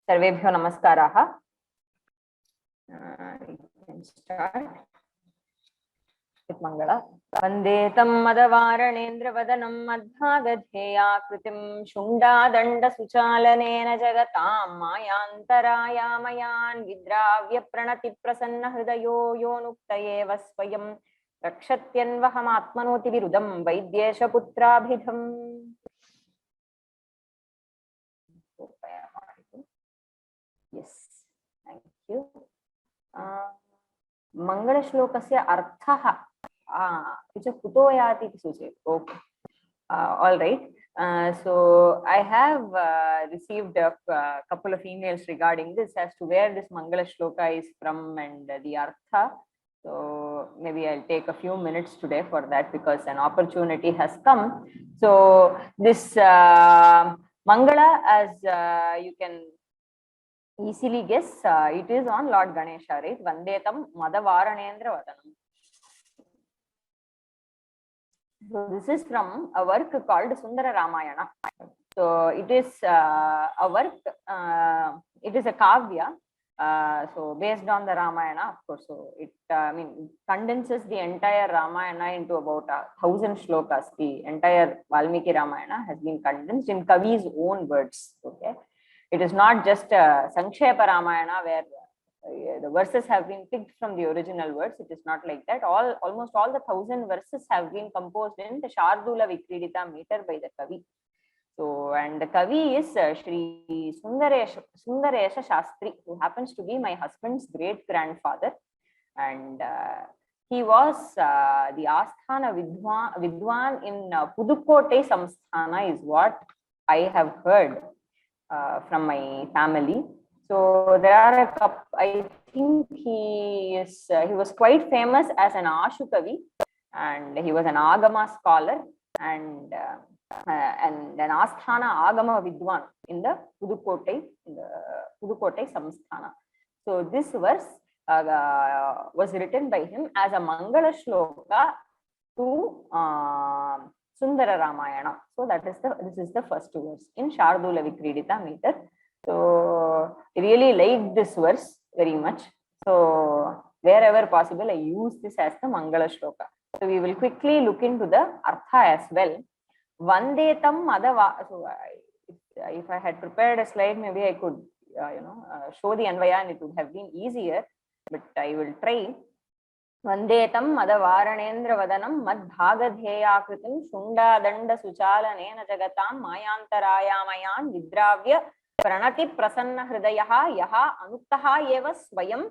Sarvebhyo namaskaraha. We can start with Mangala. Vande tam madavaranendra vadanam madbhagadheyakritim shunda danda suchalanena jagatam mayantaraya mayan vidravya pranati prasanna hridayo yonuktaye vasvayam rakshatyanvaham atmanoti virudam vaidyesha putrabhidham. Yes, thank you. Mangala shlokasya arthaha which is kuto yati suche. Okay. All right. So I have received a couple of emails regarding this as to where this Mangala shloka is from and the artha. So maybe I'll take a few minutes today for that because an opportunity has come. So this Mangala, as you can easily guess, it is on Lord Ganesha, right? Vandetam Madavaranendra Vadanam. So this is from a work called Sundara Ramayana. So it is a work, it is a kavya, so based on the Ramayana, of course. So it condenses the entire Ramayana into about 1,000 shlokas. The entire Valmiki Ramayana has been condensed in Kavi's own words. Okay, it is not just a Sankshepa Ramayana where the verses have been picked from the original words. It is not like that. Almost all the 1,000 verses have been composed in the Shardula Vikridita meter by the Kavi. So, and the Kavi is Shri Sundaresha Shastri, who happens to be my husband's great grandfather, and he was the Asthana Vidwan in Pudukkottai Samsthana, is what I have heard from my family. So there are a couple, I think he was quite famous as an Ashu Kavi, and he was an Agama scholar and an Asthana Agama Vidwan in the Pudukkottai Samsthana. So this verse was written by him as a Mangala shloka to Sundara Ramayana. So this is the first verse in Shardula Vikridita meter. So I really like this verse very much. So wherever possible, I use this as the Mangala shloka. So we will quickly look into the artha as well. Vandetam Madava. So if I had prepared a slide, maybe I could show the Anvaya and it would have been easier, but I will try. Vandetam Madavaranendra Vadanam Madbhagadheyakritim Shunda Danda Suchalanena Jagatam Mayantarayamayan Vidravya Pranati Prasanna Hridayaha Yaha Anuktaha Eva Swayam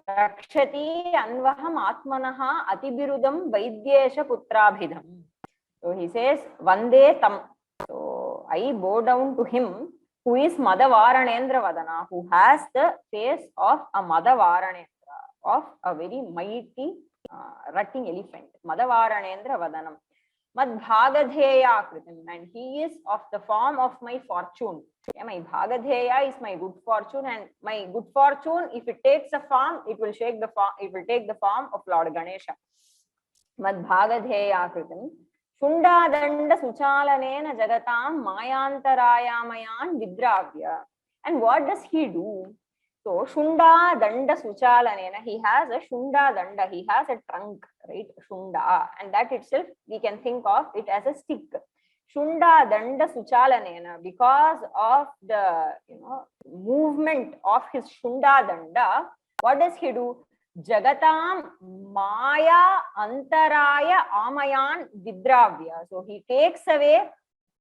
Rakshati Anvaham Atmanaha Atibirudam Vaidyesha Putrabhidham. So he says Vande Tam. So I bow down to him who is Madavaranendra Vadana, who has the face of a Madavaranendra, of a very mighty rutting elephant. Madavaranendra Vadanam. Madbhagadheya Kritim, and he is of the form of my fortune. Okay, my Bhagadheya is my good fortune, and my good fortune, if it takes a form, it will take the form of Lord Ganesha. Madbhagadheya Kritim. Shunda Danda Suchalanena Jagatam Mayantarayamayan Vidravya. And what does he do? So Shunda Danda Suchalanena, he has a Shunda Danda, he has a trunk, right? Shunda, and that itself we can think of it as a stick. Shunda Danda Suchalanena, because of the movement of his Shunda Danda, what does he do? Jagatam Maya Antaraya Amayan Vidravya. So he takes away,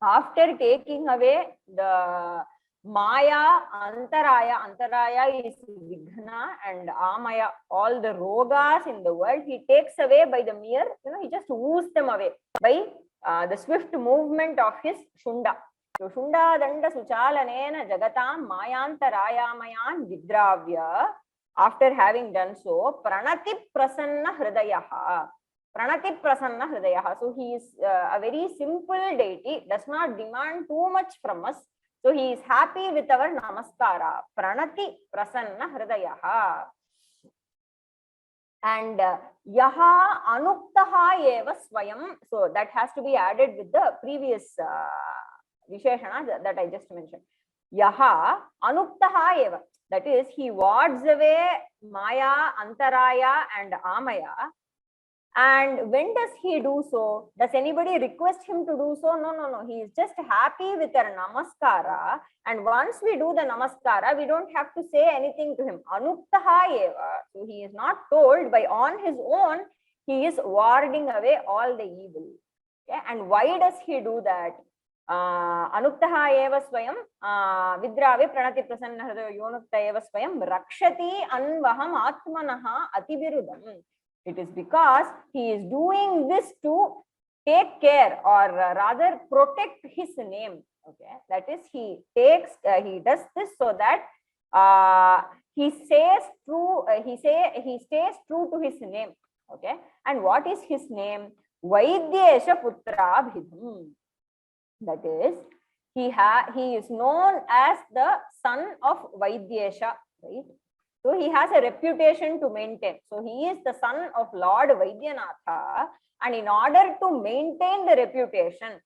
after taking away the Maya, Antaraya is Vighna, and Amaya, all the rogas in the world, he takes away by the mere, he just woos them away by the swift movement of his Shunda. So Shunda Danda Suchalanena Jagatam Mayantarayamayan Vidravya. After having done so, Pranati Prasanna Hridayaha. Pranati Prasanna Hridayaha. So he is a very simple deity, does not demand too much from us. So he is happy with our namaskara. Pranati Prasanna Hridayaha. And Yaha Anuktaha Eva Swayam. So that has to be added with the previous Visheshana that I just mentioned. Yaha anuktaha eva. That is, he wards away Maya, Antaraya, and Amaya. And when does he do so? Does anybody request him to do so? No, no, no. He is just happy with our namaskara. And once we do the namaskara, we don't have to say anything to him. Anuktaha eva. So he is not told, by on his own, he is warding away all the evil. Okay? And why does he do that? Anuktaha eva swayam vidrave pranati prasanna hridayo yonukta eva swayam rakshati anvaham atmanaha atibirudam. It is because he is doing this to take care, or rather protect his name. Okay, that is, he does this so that he stays true. He stays true to his name. Okay, and what is his name? Vaidyesha Putrabhidham. That is, he is known as the son of Vaidyesha, right? So he has a reputation to maintain. So he is the son of Lord Vaidyanatha, and in order to maintain the reputation,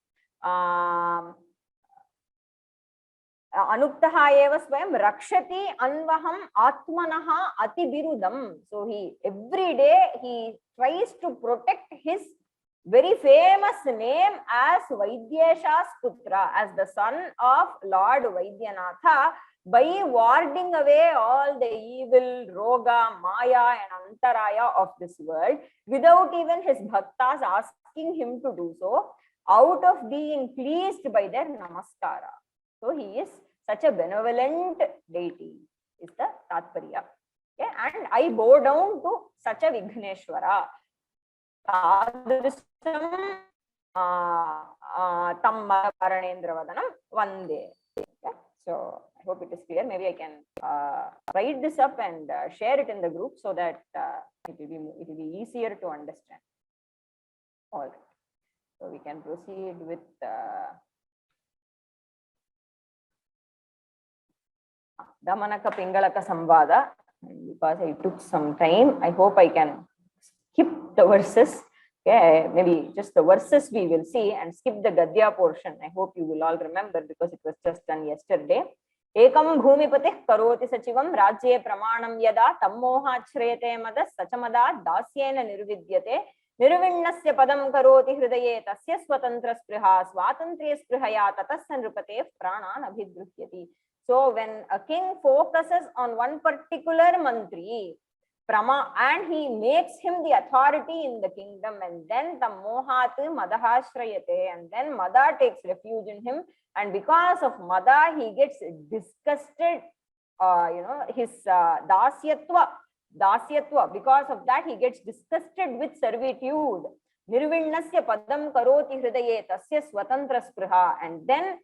Anuktaha eva swayam rakshati anvaham atmanaha atibirudam. So every day he tries to protect his very famous name as Vaidyesha's putra, as the son of Lord Vaidyanatha, by warding away all the evil, roga, maya and antaraya of this world, without even his bhaktas asking him to do so, out of being pleased by their namaskara. So he is such a benevolent deity, is the Tatparya. Okay? And I bow down to such a Vighneshwara. Tadrisam Tamma Paranendravadanam Vande. Okay? So I hope it is clear. Maybe I can write this up and share it in the group so that it will be easier to understand. All right. So we can proceed with Damanaka-pingalaka-samvadah. Because I took some time, I hope I can skip the verses. Okay, maybe just the verses we will see and skip the Gadya portion. I hope you will all remember because it was just done yesterday. Ekam bhumipatih karoti sachivam rajye pramanam yada tammohachrayate madas sachamada dasyena nirvidyate nirvinnasya padam karoti hridaye tasya swatantra spriha swatantriya sprihaya tatasya nrupate pranan abhidruhyati. So when a king focuses on one particular mantri, and he makes him the authority in the kingdom, and then the mohat madahashrayate, and then mada takes refuge in him, and because of mada he gets disgusted, his dasyatva, because of that he gets disgusted with servitude. Nirvinnasya padam karoti hridaye tasya swatantra spriha, and then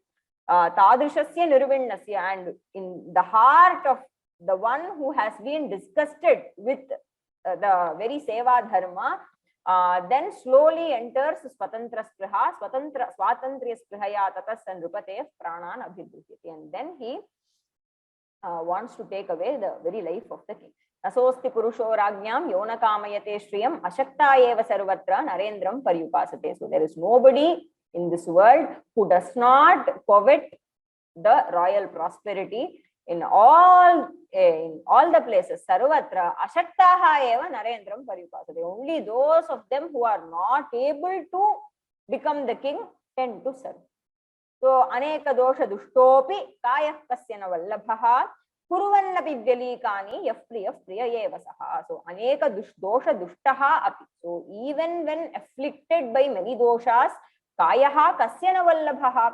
tadrishasya nirvinnasya, and in the heart of the one who has been disgusted with the very seva dharma, then slowly enters swatantra spriha, swatantriya sprihaya tatasya nrupate pranan abhidruhyati, and then he wants to take away the very life of the king. Nasosti purusho rajñam yona kamayate shriyam ashakta eva sarvatra narendram paryupasate. So there is nobody in this world who does not covet the royal prosperity in all the places. Sarvatra ashaktaha eva narendram paryupasate. Only those of them who are not able to become the king tend to serve. So aneka dosha dushtopi kayah kasyana vallabhaha kuruvannapi vyalikani yaf priya eva saha. So aneka dosha dushtaha api. So even when afflicted by many doshas, kayaha kasyana vallabhaha,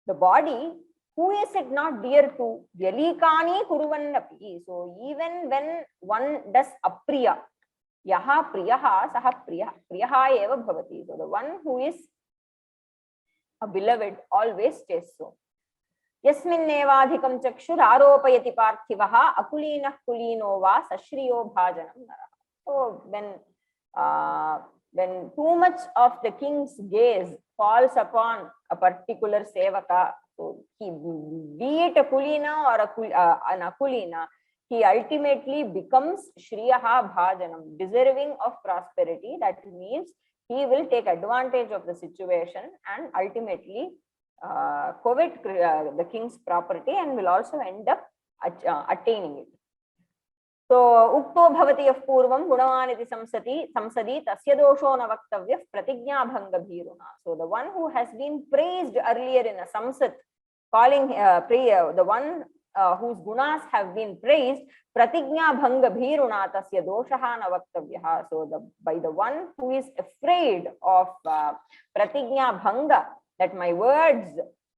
the body, who is it not dear to? Vyalikani kuruvannapi. So even when one does apriya, yaha priyaha saha priyaha eva bhavati. So the one who is a beloved always stays so. Yasminnevadhikam chakshur aropayati parthivaha akulinah kulino va sashriyo bhajanam naraha. So when too much of the king's gaze falls upon a particular sevaka, so be it a kulina or an akulina, he ultimately becomes shriyaha bhajanam, deserving of prosperity. That means he will take advantage of the situation and ultimately covet the king's property and will also end up attaining it. So ukto bhavati yah purvam gunavaniti samsadi tasya dosho na vaktavyah pratignya bhanga bhiruna. So the one who has been praised earlier in a samsat, calling the one whose gunas have been praised, pratignya bhanga bhiruna tasya doshaha na vaktavyah. So by the one who is afraid of pratignya bhanga, that my words,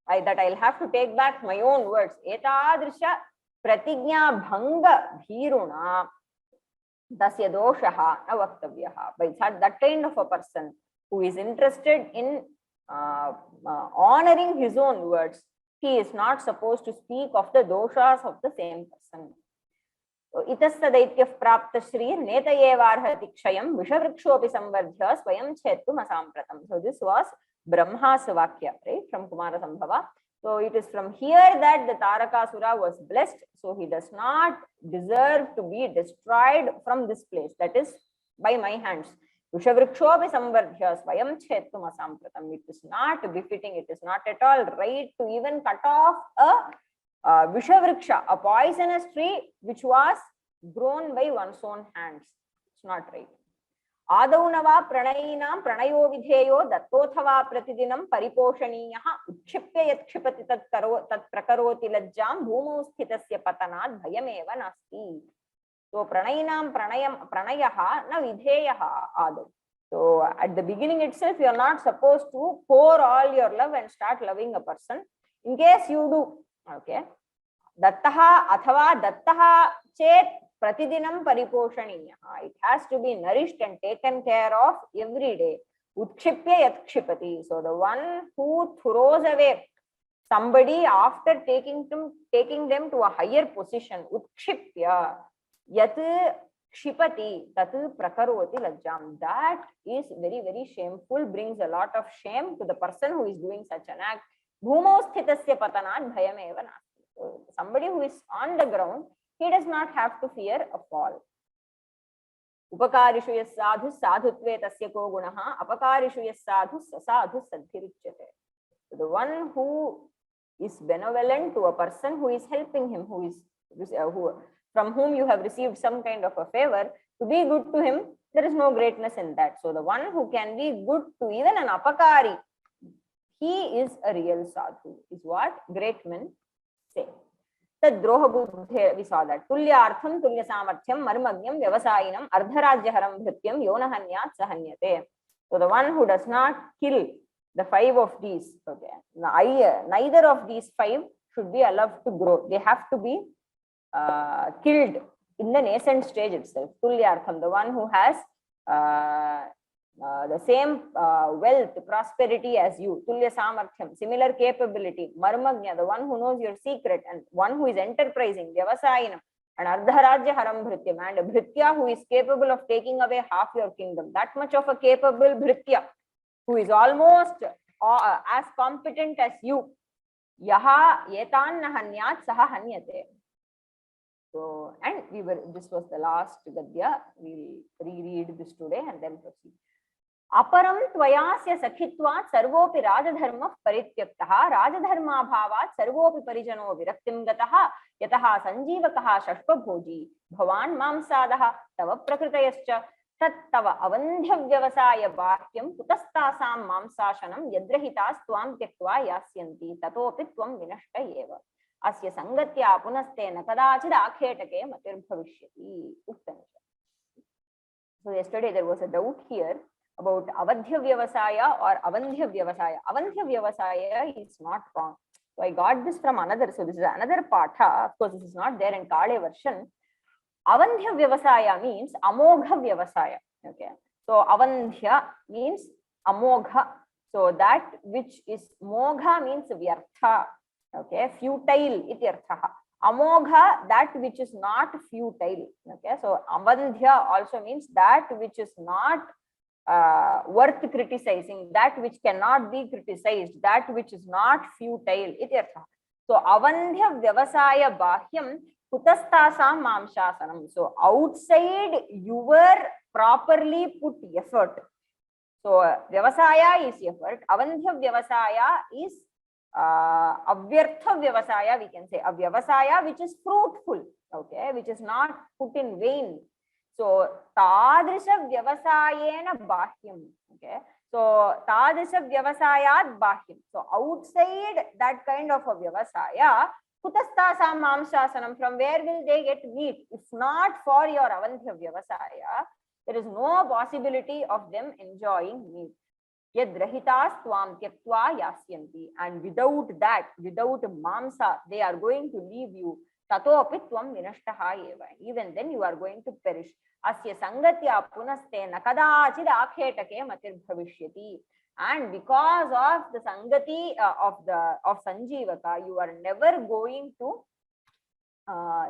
that I'll have to take back my own words, etadrisha pratignya bhanga bhiruna tasya doshaha na vaktavyah. By that kind of a person who is interested in honoring his own words, he is not supposed to speak of the doshas of the same person. So itassa daityah prapta shrir netayevarhati kshayam vishavrikshopi samvardhya swayam chettum asampratam. So this was Brahma's vakya, right, from Kumara Sambhava. So it is from here that the Tarakasura was blessed. So he does not deserve to be destroyed from this place, that is by my hands. Vishavrikshopi samvardhya swayam chettum asampratam. It is not befitting, it is not at all right to even cut off a vishavriksha, a poisonous tree which was grown by one's own hands. It's not right. Adaunava pranayinam pranayo vidheyo dattothava pratidinam pariposhaniyah ukshipya yat kshipati tat prakaroti lajjam bhumau sthitasya patanat bhayameva nasti. So pranayinam pranayaha na vidheyaha adu. So at the beginning itself, you are not supposed to pour all your love and start loving a person. In case you do, okay, dattaha athava dattaha chet pratidinam pariposhaniya. It has to be nourished and taken care of every day. Utshipya yat kshipati. So the one who throws away somebody after taking them to a higher position, utshipya yat kshipati tat prakaroti lajjam. That is very, very shameful, brings a lot of shame to the person who is doing such an act. Bhumau sthitasya patanat bhayameva nasti. So somebody who is on the ground, he does not have to fear a fall. Upakarishu yas sadhu sadhutve tasya ko gunaha apakarishu yas sadhu sasadhu saddhirichyate. So the one who is benevolent to a person who is helping him, from whom you have received some kind of a favor, to be good to him, there is no greatness in that. So the one who can be good to even an apakari, he is a real sadhu, is what great men say. Tadroha buddhe, we saw that. Tulyartham tulya samarthyam marmagnyam vyavasayinam ardharajyaharam bhrityam yonahanyat sahanyate. So the one who does not kill the five of these, okay, neither of these five should be allowed to grow. They have to be killed in the nascent stage itself. Tulyartham, the one who has the same wealth, prosperity as you. Tulya samarthyam, similar capability. Marmagnya, the one who knows your secret and one who is enterprising. Vyavasayinam, and ardharajya haram bhrityam, and a bhritya who is capable of taking away half your kingdom. That much of a capable bhritya who is almost as competent as you. Yaha yetan nahanyat saha hanyate. So, and this was the last gadya. We'll reread this today and then proceed. Aparam tvayasya sakhitvat sarvopi rajadharma parityaktaha rajadharma bhavat sarvopi parijano viraktim gataha yataha sanjivakaha shashpabhoji bhavan mamsadaha tava prakritayascha tat tava avandhya vyavasaya bahyam kutastasam mamsashanam yadrahitas tvam tyaktva yasyanti tatopi tvam vinashta eva asya sangatya punastena kadachid akhetake matir bhavishyati. So yesterday there was a doubt here about avadhya vyavasaya or avandhya vyavasaya. Avandhya vyavasaya is not wrong. So I got this from another. So this is another patha. Of course, this is not there in Kale version. Avandhya vyavasaya means amogha vyavasaya. Okay. So avandhya means amogha. So that which is mogha means vyartha. Okay. Futile ityartha. Amogha, that which is not futile. Okay. So avandhya also means that which is not worth criticizing, that which cannot be criticized, that which is not futile. So avandhya vyavasaya bahyam kutastasam mamshasanam. So outside your properly put effort. So vyavasaya is effort. Avandhya vyavasaya is avyartha vyavasaya, we can say a vyavasaya which is fruitful, okay, which is not put in vain. So tadrisha vyavasayena bahyam, okay. So tadrisha vyavasayat bahyam. So outside that kind of a vyavasaya, kutastasam mamsasanam, from where will they get meat? If not for your avantya vyavasaya, there is no possibility of them enjoying meat. Yadrahitas tvam tyaktva yasyanti, and without that, without mamsa, they are going to leave you. Tatopi tvam vinashtaha eva, even then you are going to perish. Asya sangatya punaste nakadachid akhetake matir bhavishyati. And because of the sangati of Sanjivaka, you are never going to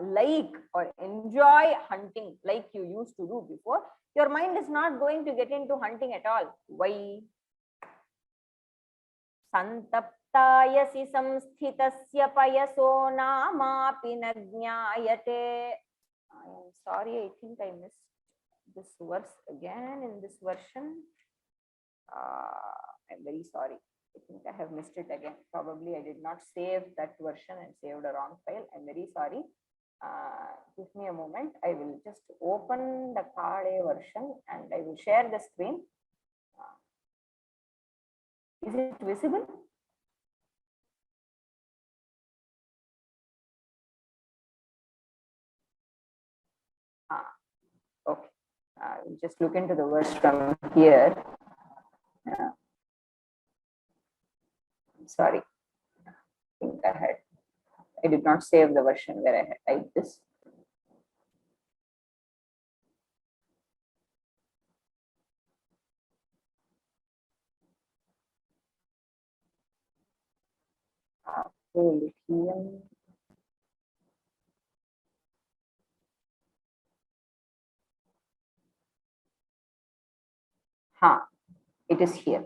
like or enjoy hunting like you used to do before. Your mind is not going to get into hunting at all. Why? Santaptayasi samsthitasya payaso namapi na jnayate. I am sorry, I think I missed this verse again in this version. I'm very sorry. I think I have missed it again. Probably I did not save that version and saved a wrong file. I'm very sorry. Give me a moment. I will just open the card A version and I will share the screen. Is it visible? Okay. Just look into the verse from here. Sorry. I think I did not save the version where I had typed this. It is here.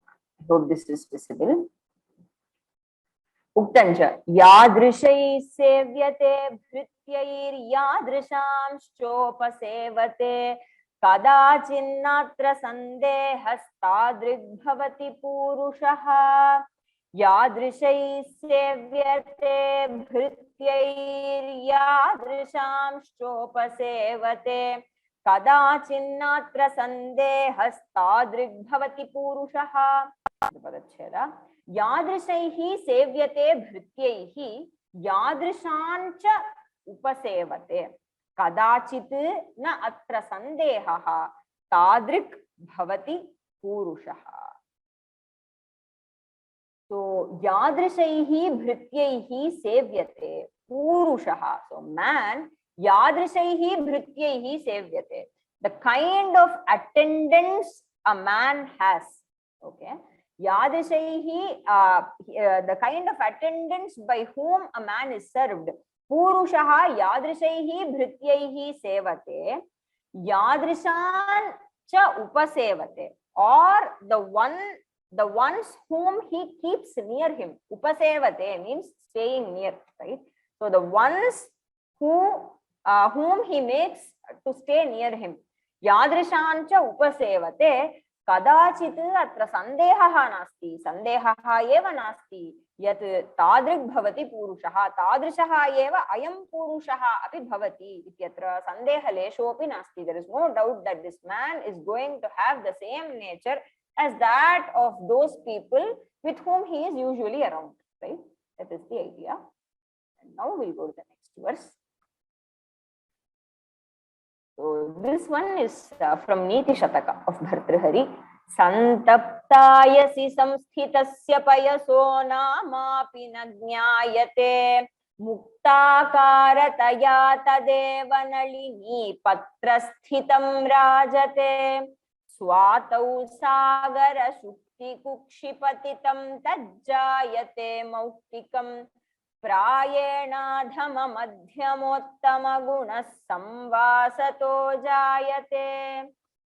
I hope this is visible. Uktanja yadrishai sevyate bhrityair yadrishamshchopasevate kadachinnatra sandehastadrigbhavati purushaha. Yadrishai sevyate bhrityair yadrishamshchopasevate kadachinnatra sandehastadrigbhavati purushaha. Padacheda. Yadrishaihi sevyate bhrityaihi yadrishancha upasevate kadachit na atra sandehaha tadrik bhavati purushaha. So yadrishaihi bhrityaihi sevyate purushaha. So man yadrishaihi bhrityaihi sevyate, the kind of attendance a man has, okay. Yadrishaihi, the kind of attendance by whom a man is served. Purushaha yadrishaihi bhrityaihi sevate yadrishan cha upasevate, or the ones whom he keeps near him. Upasevate means staying near, right? So the ones whom he makes to stay near him. Yadrishan cha upasevate kadachit atra sandehaha nasti, sandehaha eva nasti, yat tadrik bhavati purushaha, tadrishaha eva ayam purushaha api bhavati, ityatra sandeha leshopi nasti. There is no doubt that this man is going to have the same nature as that of those people with whom he is usually around, right? That is the idea. And now we'll go to the next verse. So this one is from Niti Shataka of Bhartrihari. Santaptayasi samsthitasya payaso namapi na jnayate muktakarataya tadeva nalini patrasthitam rajate swatau sagara shukti kukshipatitam tajjayate mauktikam prayena dhama madhyamottama gunas samvasato jayate.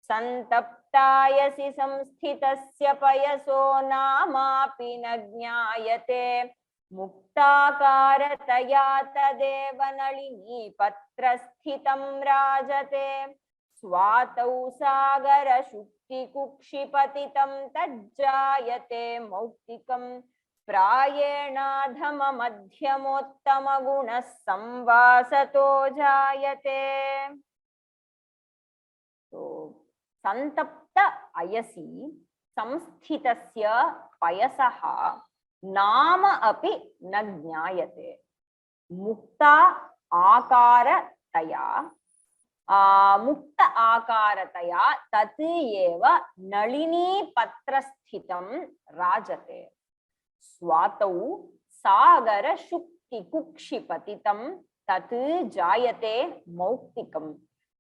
Santaptayasi samsthitasya payaso namapi na jnayate muktakarataya tadeva nalini patrasthitam rajate swatau sagara shukti kukshipatitam tajjayate mauktikam प्रायेणाधम मध्यमोत्तम गुणः संवासतो जायते. So संतप्त अयसि संस्थितस्य पयसः नाम अपि न ज्ञायते. मुक्ता आकारतया मुक्त आकारतया तत् एव नलिनी पत्रस्थितं राजते. स्वातौ सागर शुक्ति कुक्षिपतितं तत् जायते मौक्तिकम्.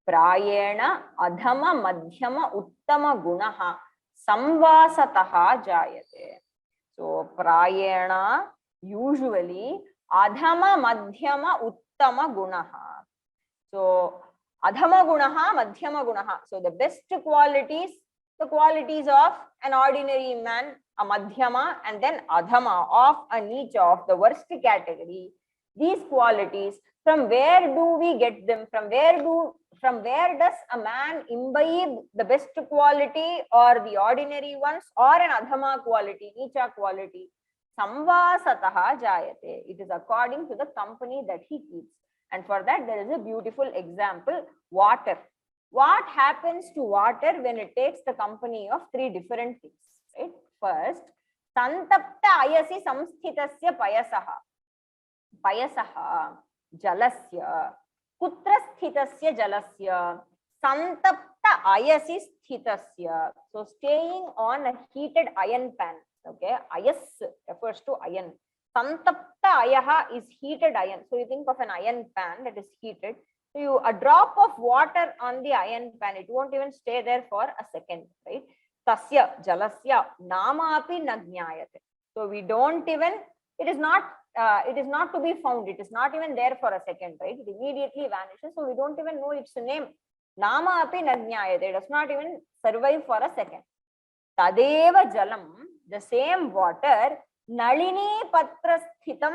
प्रायेण अधम मध्यम उत्तम गुणः संवासतः जायते. So prayena, usually adhama madhyama uttama gunaha. So adhama gunaha madhyama gunaha. So the best qualities, the qualities of an ordinary man, a madhyama, and then adhama, of a nicha, of the worst category. These qualities, from where do we get them? From where does a man imbibe the best quality or the ordinary ones or an adhama quality, nicha quality? Samvasataha jayate. It is according to the company that he keeps. And for that there is a beautiful example: water. What happens to water when it takes the company of three different things? Right? First, santapta ayasi samsthitasya payasaha. Payasaha jalasya. Kutra sthitasya jalasya. Santapta ayasi sthitasya. So staying on a heated iron pan. Okay, ayas refers to iron. Santapta ayaha is heated iron. So you think of an iron pan that is heated. So a drop of water on the iron pan, it won't even stay there for a second, right? Tasya jalasya nama api na jnayate. So we don't even, it is not to be found. It is not even there for a second, right? It immediately vanishes. So we don't even know its name. Nama api na jnayate. It does not even survive for a second. Tadeva jalam, the same water, nalini patra sthitam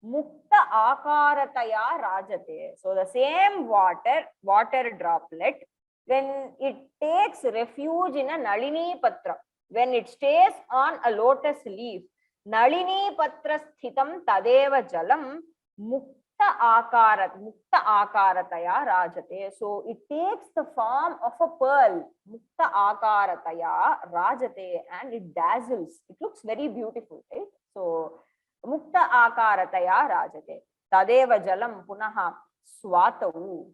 mukta akarataya rajate. So the same water droplet, when it takes refuge in a nalini patra, when it stays on a lotus leaf, nalini patra sthitam tadeva jalam mukta akarataya rajate. So it takes the form of a pearl, mukta akarataya rajate, and it dazzles. It looks very beautiful, right? So mukta akarataya rajate. Tadeva jalam punaha swatau.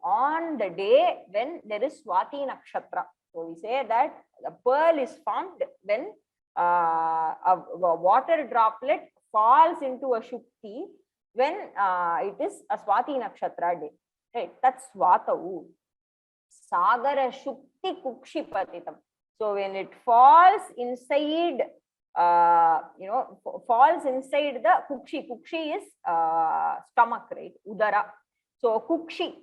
On the day when there is Swati nakshatra. So we say that the pearl is formed when a water droplet falls into a shukti when it is a Swati nakshatra day. Right? That's swatau. Sagara shukti kukshipatitam. So when it falls inside, falls inside the kukshi. Kukshi is stomach, right? Udara. So kukshi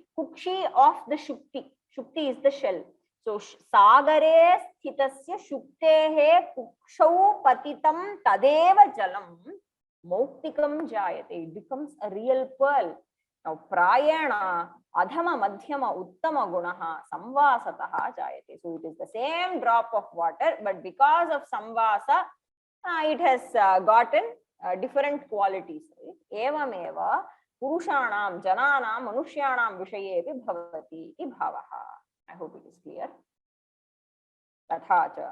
of the shukti. Shukti is the shell. So sagare sthitasya shuktehe kukshau patitam tadeva jalam mauktikam jayate. It becomes a real pearl. Now prayena adhama madhyama uttama gunaha samvasataha jayate. So it is the same drop of water, but because of samvasa, it has gotten different qualities. Right? Evameva Purushanam, Jananam, Manushyanam Vishayepi Bhavati iti bhavaha. I hope it is clear. Tathacha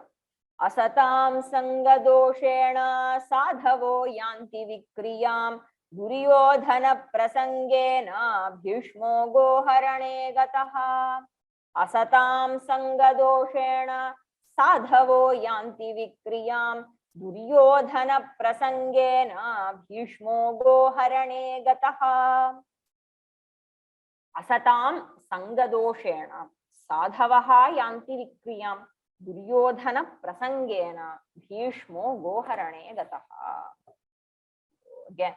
asatam sangadoshena sadhavo yanti vikriyam duryodhana prasangena bhishmo goharane gataha. Asatam sangadoshena sadhavo yanti vikriyam Duryodhana prasangena bhishmo goharane gataha. Asatam sangadoshena sadhavaha yanti vikriyam Duryodhana prasangena bhishmo goharane gataha. Again,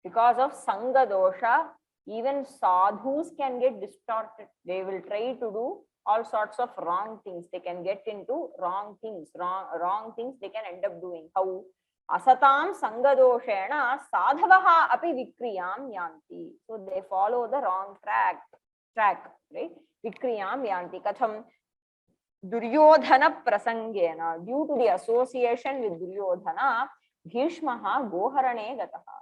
because of sangadosha, even sadhus can get distorted. They will try to do all sorts of wrong things. They can get into wrong things. Wrong things they can end up doing. How? Asatam sangadoshena sadhavaha api vikriyam yanti. So they follow the wrong track, right? Vikriyam yanti. Katham? Duryodhana prasangena. Due to the association with Duryodhana, Bhishmaha Goharane Gataha.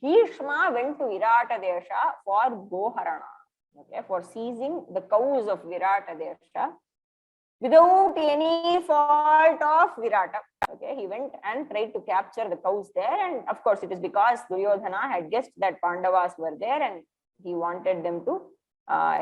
Bhishma went to Virata Desha for Goharana, okay, for seizing the cows of Virata Desha without any fault of Virata. Okay, he went and tried to capture the cows there, and of course, it is because Duryodhana had guessed that Pandavas were there, and he wanted them to.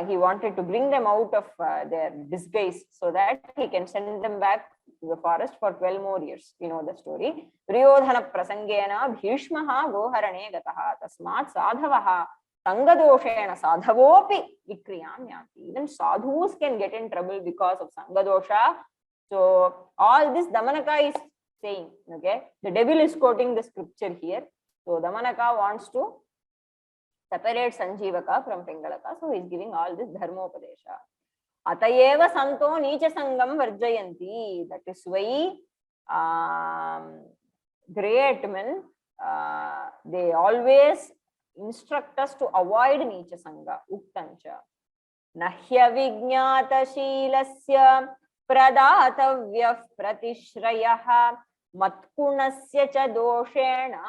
He wanted to bring them out of their disgrace so that he can send them back to the forest for 12 more years. You know the story. Duryodhana prasangena Bhishmaha Goharane Gataha tasmat sadhavaha Sangadoshena sadhavopi vikriyam yati. Even sadhus can get in trouble because of Sangadosha. So all this Damanaka is saying, okay, the devil is quoting the scripture here. So Damanaka wants to separate Sanjeevaka from Pingalaka. So he is giving all this dharmopadesha. Atayeva santo nicha sangam varjayanti. That is why great men, they always instruct us to avoid nicha sangha. Uktancha. Nahya vijñata shilasya pradatavya pratishrayah matkunasya cha doshena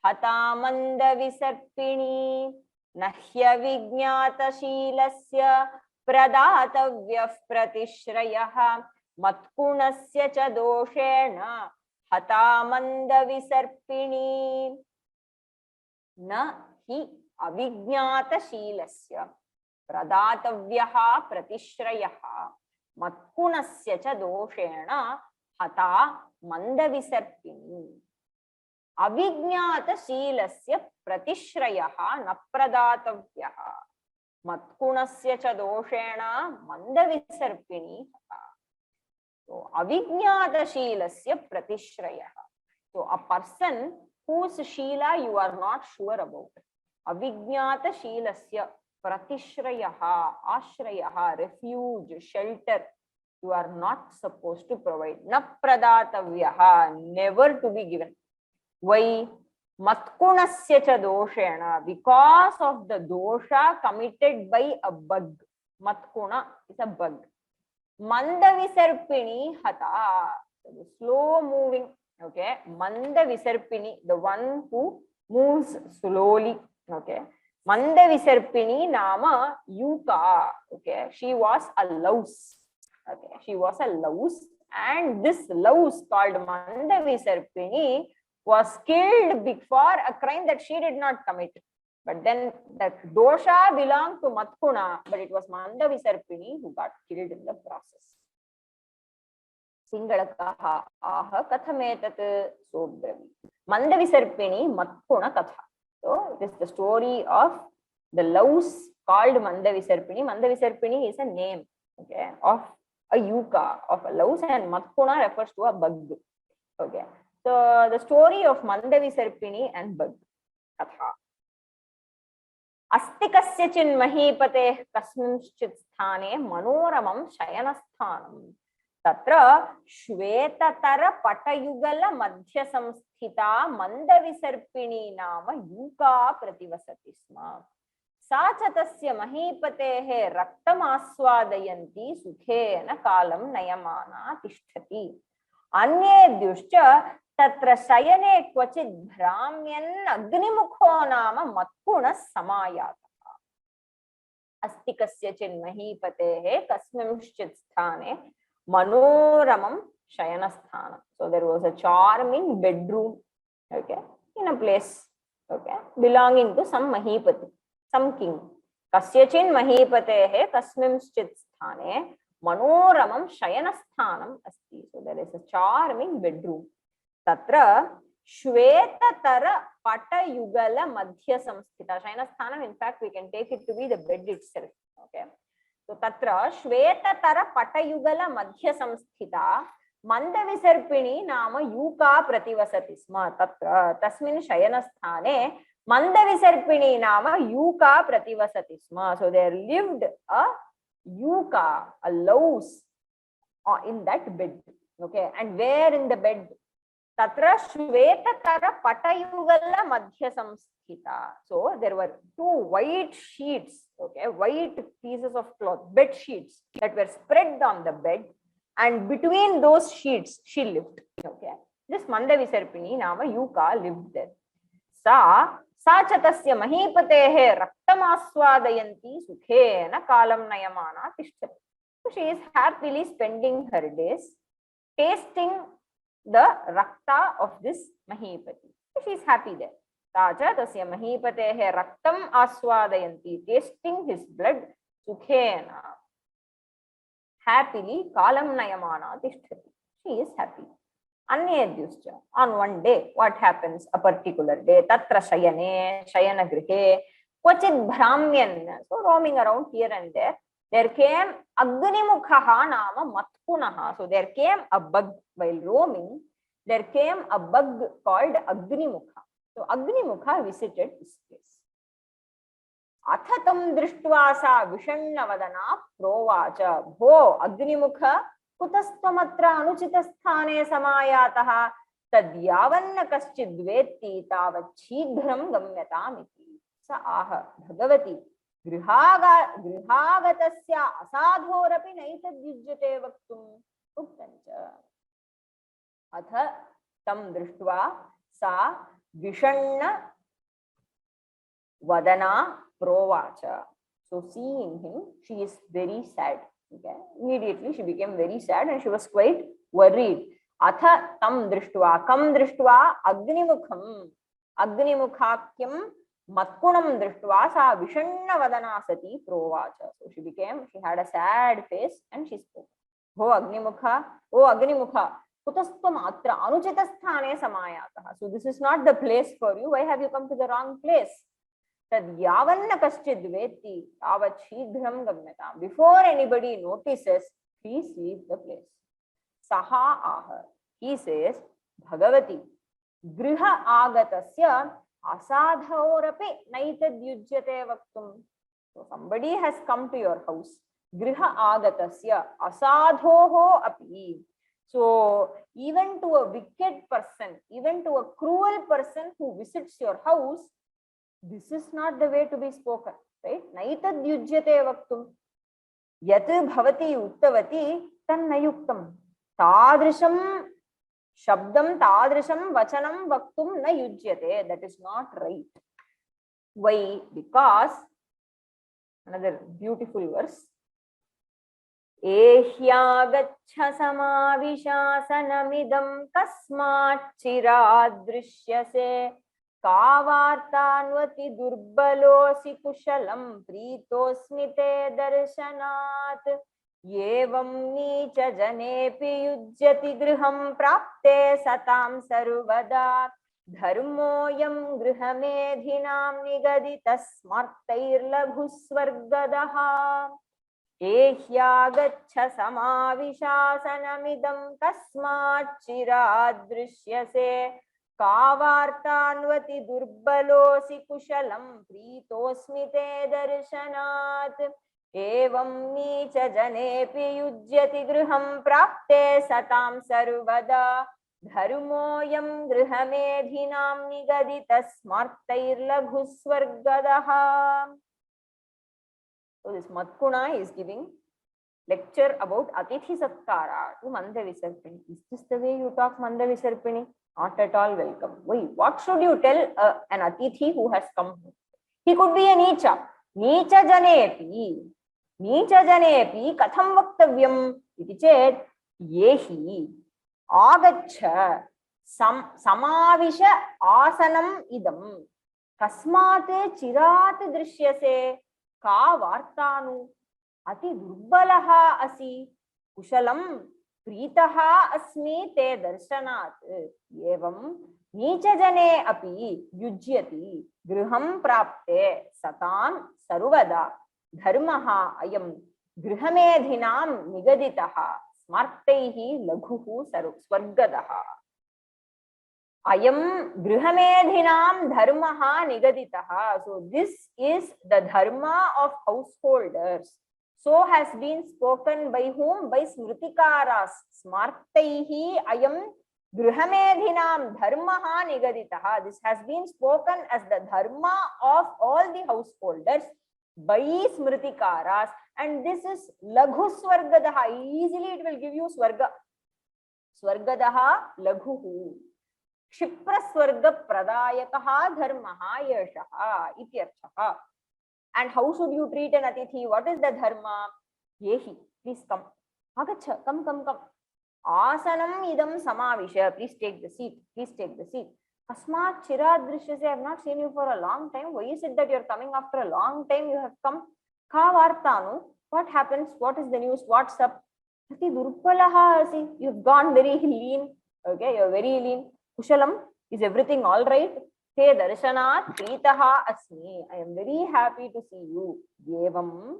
hatamanda visarpini. Nahya vijñata shilasya pradatavya pratishrayah matkunasya cha doshena hatamanda visarpini. Na hi avijñata shilasya pradatavyaha pratishrayah matkunasya cha doshena hata mandavisarpini. Avijñata shilasya pratishrayah na pradatavyaha matkunasya cha doshena mandavisarpini hata. So avijñata shilasya pratishrayah. So a person whose Sheela you are not sure about. Avijñata Sheelasya Pratishrayaha, Ashrayaha, refuge, shelter, you are not supposed to provide. Na pradatavyaha, never to be given. Why? Matkunasya cha doshena, because of the dosha committed by a bug. Matkuna is a bug. Mandavisarpini hata, slow moving. Okay, Manda Visarpini, the one who moves slowly. Okay, Manda Visarpini Nama Yuka. Okay, she was a louse. Okay, she was a louse, and this louse called Manda Visarpini was killed for a crime that she did not commit. But then that dosha belonged to Matkuna, but it was Manda Visarpini who got killed in the process. Singalakaha aha kathametat sobravi. Mandavisarpini Matkuna katha. So it is the story of the louse called Mandavisarpini. Mandavisarpini is a name, okay, of a yuka, of a louse, and Matkuna refers to a bug. Okay. So the story of Mandavisarpini and bug. Katha. Astikasya chinmahipate kasminchit sthane manoramam shayanasthanam. Tatra Shvetatara Patayugala Madhya Samsthita Mandavisarpini Nama Yuka Prativasati Sma. Sachatasya Mahipatehe Raktamaswadayanti Sukhena Kalam Nayamana Tishtati. Anyedyuscha Tatra Sayane Kvachid Brahmyan Agnimukho Nama Matkunas Samayata. Astikasya Chinmahipatehe Kasmimshchit Sthane Manoramam Shayanasthanam. So there was a charming bedroom, okay, in a place, okay, belonging to some Mahipati, some king. Kasyachin Mahipatehe Kasmimschit Sthane Manoramam Shayanasthanam asti. So there is a charming bedroom. Tatra Shvetatara Patayugala Madhya Samsthita. Shayanasthanam, in fact, we can take it to be the bed itself, okay. So Tatra Shvetatara Patayugala Madhya Samsthita Mandavisarpini Nama Yuka Prativasati Sma. Tatra Tasmin Shayanasthane Mandavisarpini Nama Yuka Prativasati Sma. So there lived a yuka, a louse, in that bed. Okay, and where in the bed? Tatra Shvetatara Patayugala Madhya Samsthita. So there were two white sheets, okay, white pieces of cloth, bed sheets that were spread on the bed, and between those sheets she lived. Okay, This Mandavisarpini Nama Yuka lived there. Sa च तस्य महीपतेः रक्तमास्वादयन्ती सुखेन कालं नयमाना तिष्ठति. So she is happily spending her days tasting the rakta of this mahipati. So she is happy there. Sa च तस्य महीपतेः रक्तं आस्वादयन्ती, tasting his blood sukhena, happily kalam nayamana tishtati. She is happy. Anyadyuscha. On one day, what happens? A particular day, tatra shayane, shayana grihe, kvachid brahmyan. So roaming around here and there came Agnimukhaha nama matpunaha. So there came a bug while roaming. There came a bug called Agnimukha. So Agnimukha visited this place. Athatam drishtva sa vishannavadana provacha. Bho Agnimukha कुतस्त्वमत्र अनुचितस्थाने समायातः तद्यावन्न कश्चिद्वेत्ति तावत् शीघ्रं गम्यतामिति. स आह भगवती गृहागतस्य असाधोरपि नैतद्युज्यते वक्तुम् उक्तञ्च. अथ तं दृष्ट्वा सा विषण्ण वदना प्रोवाच. So seeing him, she is very sad. Okay. Immediately she became very sad and she was quite worried. Atha tam drishtva, kam drishtva agnimukham, agnimukhakyam matkunam drishtva sa vishanna vadana sati provacha. So she had a sad face and she spoke. Oh Agnimukha, kutastvam atra anuchita sthane samayataha. So this is not the place for you. Why have you come to the wrong place? Tadyavanna kaschidveti tavat shidhram gamyatam. Before anybody notices, please leave the place. Saha aha. He says, Bhagavati, griha agatasya asadhaorapi naitadyujyate vaktum. So somebody has come to your house. Griha agatasya asadhoho api. So even to a wicked person, even to a cruel person who visits your house, this is not the way to be spoken, right? Naitadyujyate vaktum. Yat bhavati uttavati tannayuktam. Tadrisham shabdam tadrisham vachanam vaktum na yujyate. That is not right. Why? Because, another beautiful verse. Ehyagachha samavishasanamidam kasmat chiradrishyase कावार्तान्वति दुर्बलोऽसि कुशलं प्रीतोऽस्मि ते दर्शनात्. एवं नीच जनेऽपि युज्यति गृहं प्राप्ते सतां सर्वदा. धर्मोऽयं गृहमेधिनां निगदितः स्मर्तैर्लघुस्वर्गदः. एह्यागच्छ समाविशासनमिदं कस्माच्चिरादृश्यसे कावार्तान्वति दुर्बलोऽसि कुशलं प्रीतोऽस्मि ते दर्शनात्. एवं नीच जनेऽपि युज्यति गृहं प्राप्ते सतां सर्वदा. धर्मोऽयं गृहमेधिनां निगदितः स्मर्तैर्लघुस्वर्गदः. So this Matkuna is giving lecture about Atithi Satkara to Mandavisarpini. Is this the way you talk, Mandavisarpini? Not at all welcome. Why? What should you tell an Atithi who has come? He could be a Nicha. Nicha janepi. Nicha janepi katham vaktavyam iti chet yehi agaccha samavisha asanam idam kasmate chirat drishyase ka vartanu ati durbalaha asi kushalam प्रीतः अस्मि ते दर्शनात्. एवं नीचजने अपि युज्यति गृहं प्राप्ते सतां सर्वदा. धर्मः अयं गृहमेधिनां निगदितः स्मर्तैः लघुः स्वर्गदः. अयं गृहमेधिनां धर्मः निगदितः. So this is the dharma of householders. So has been spoken by whom? By smritikaras. Smartaihi ayam grihamedhinam dharmaha nigaditaha. This has been spoken as the dharma of all the householders by smritikaras. And this is laghu swargadaha. Easily it will give you swarga. Swargadaha Laghuhu. Kshipraswarga Pradayakaha Dharmaha Yashaha Ityarthaha. And how should you treat an Atithi? What is the Dharma? Yehi, please come. Agacha, come. Asanam idam samavisha. Please take the seat. Asmat chiradrishyase. I have not seen you for a long time. Why is it that you are coming after a long time? You have come. Ka vartanu. What happens? What is the news? What's up? Ati durpalaha asi. You've gone very lean. Okay, you're very lean. Kushalam, is everything all right? Te darshanat pritaha asmi. I am very happy to see you. Yevam,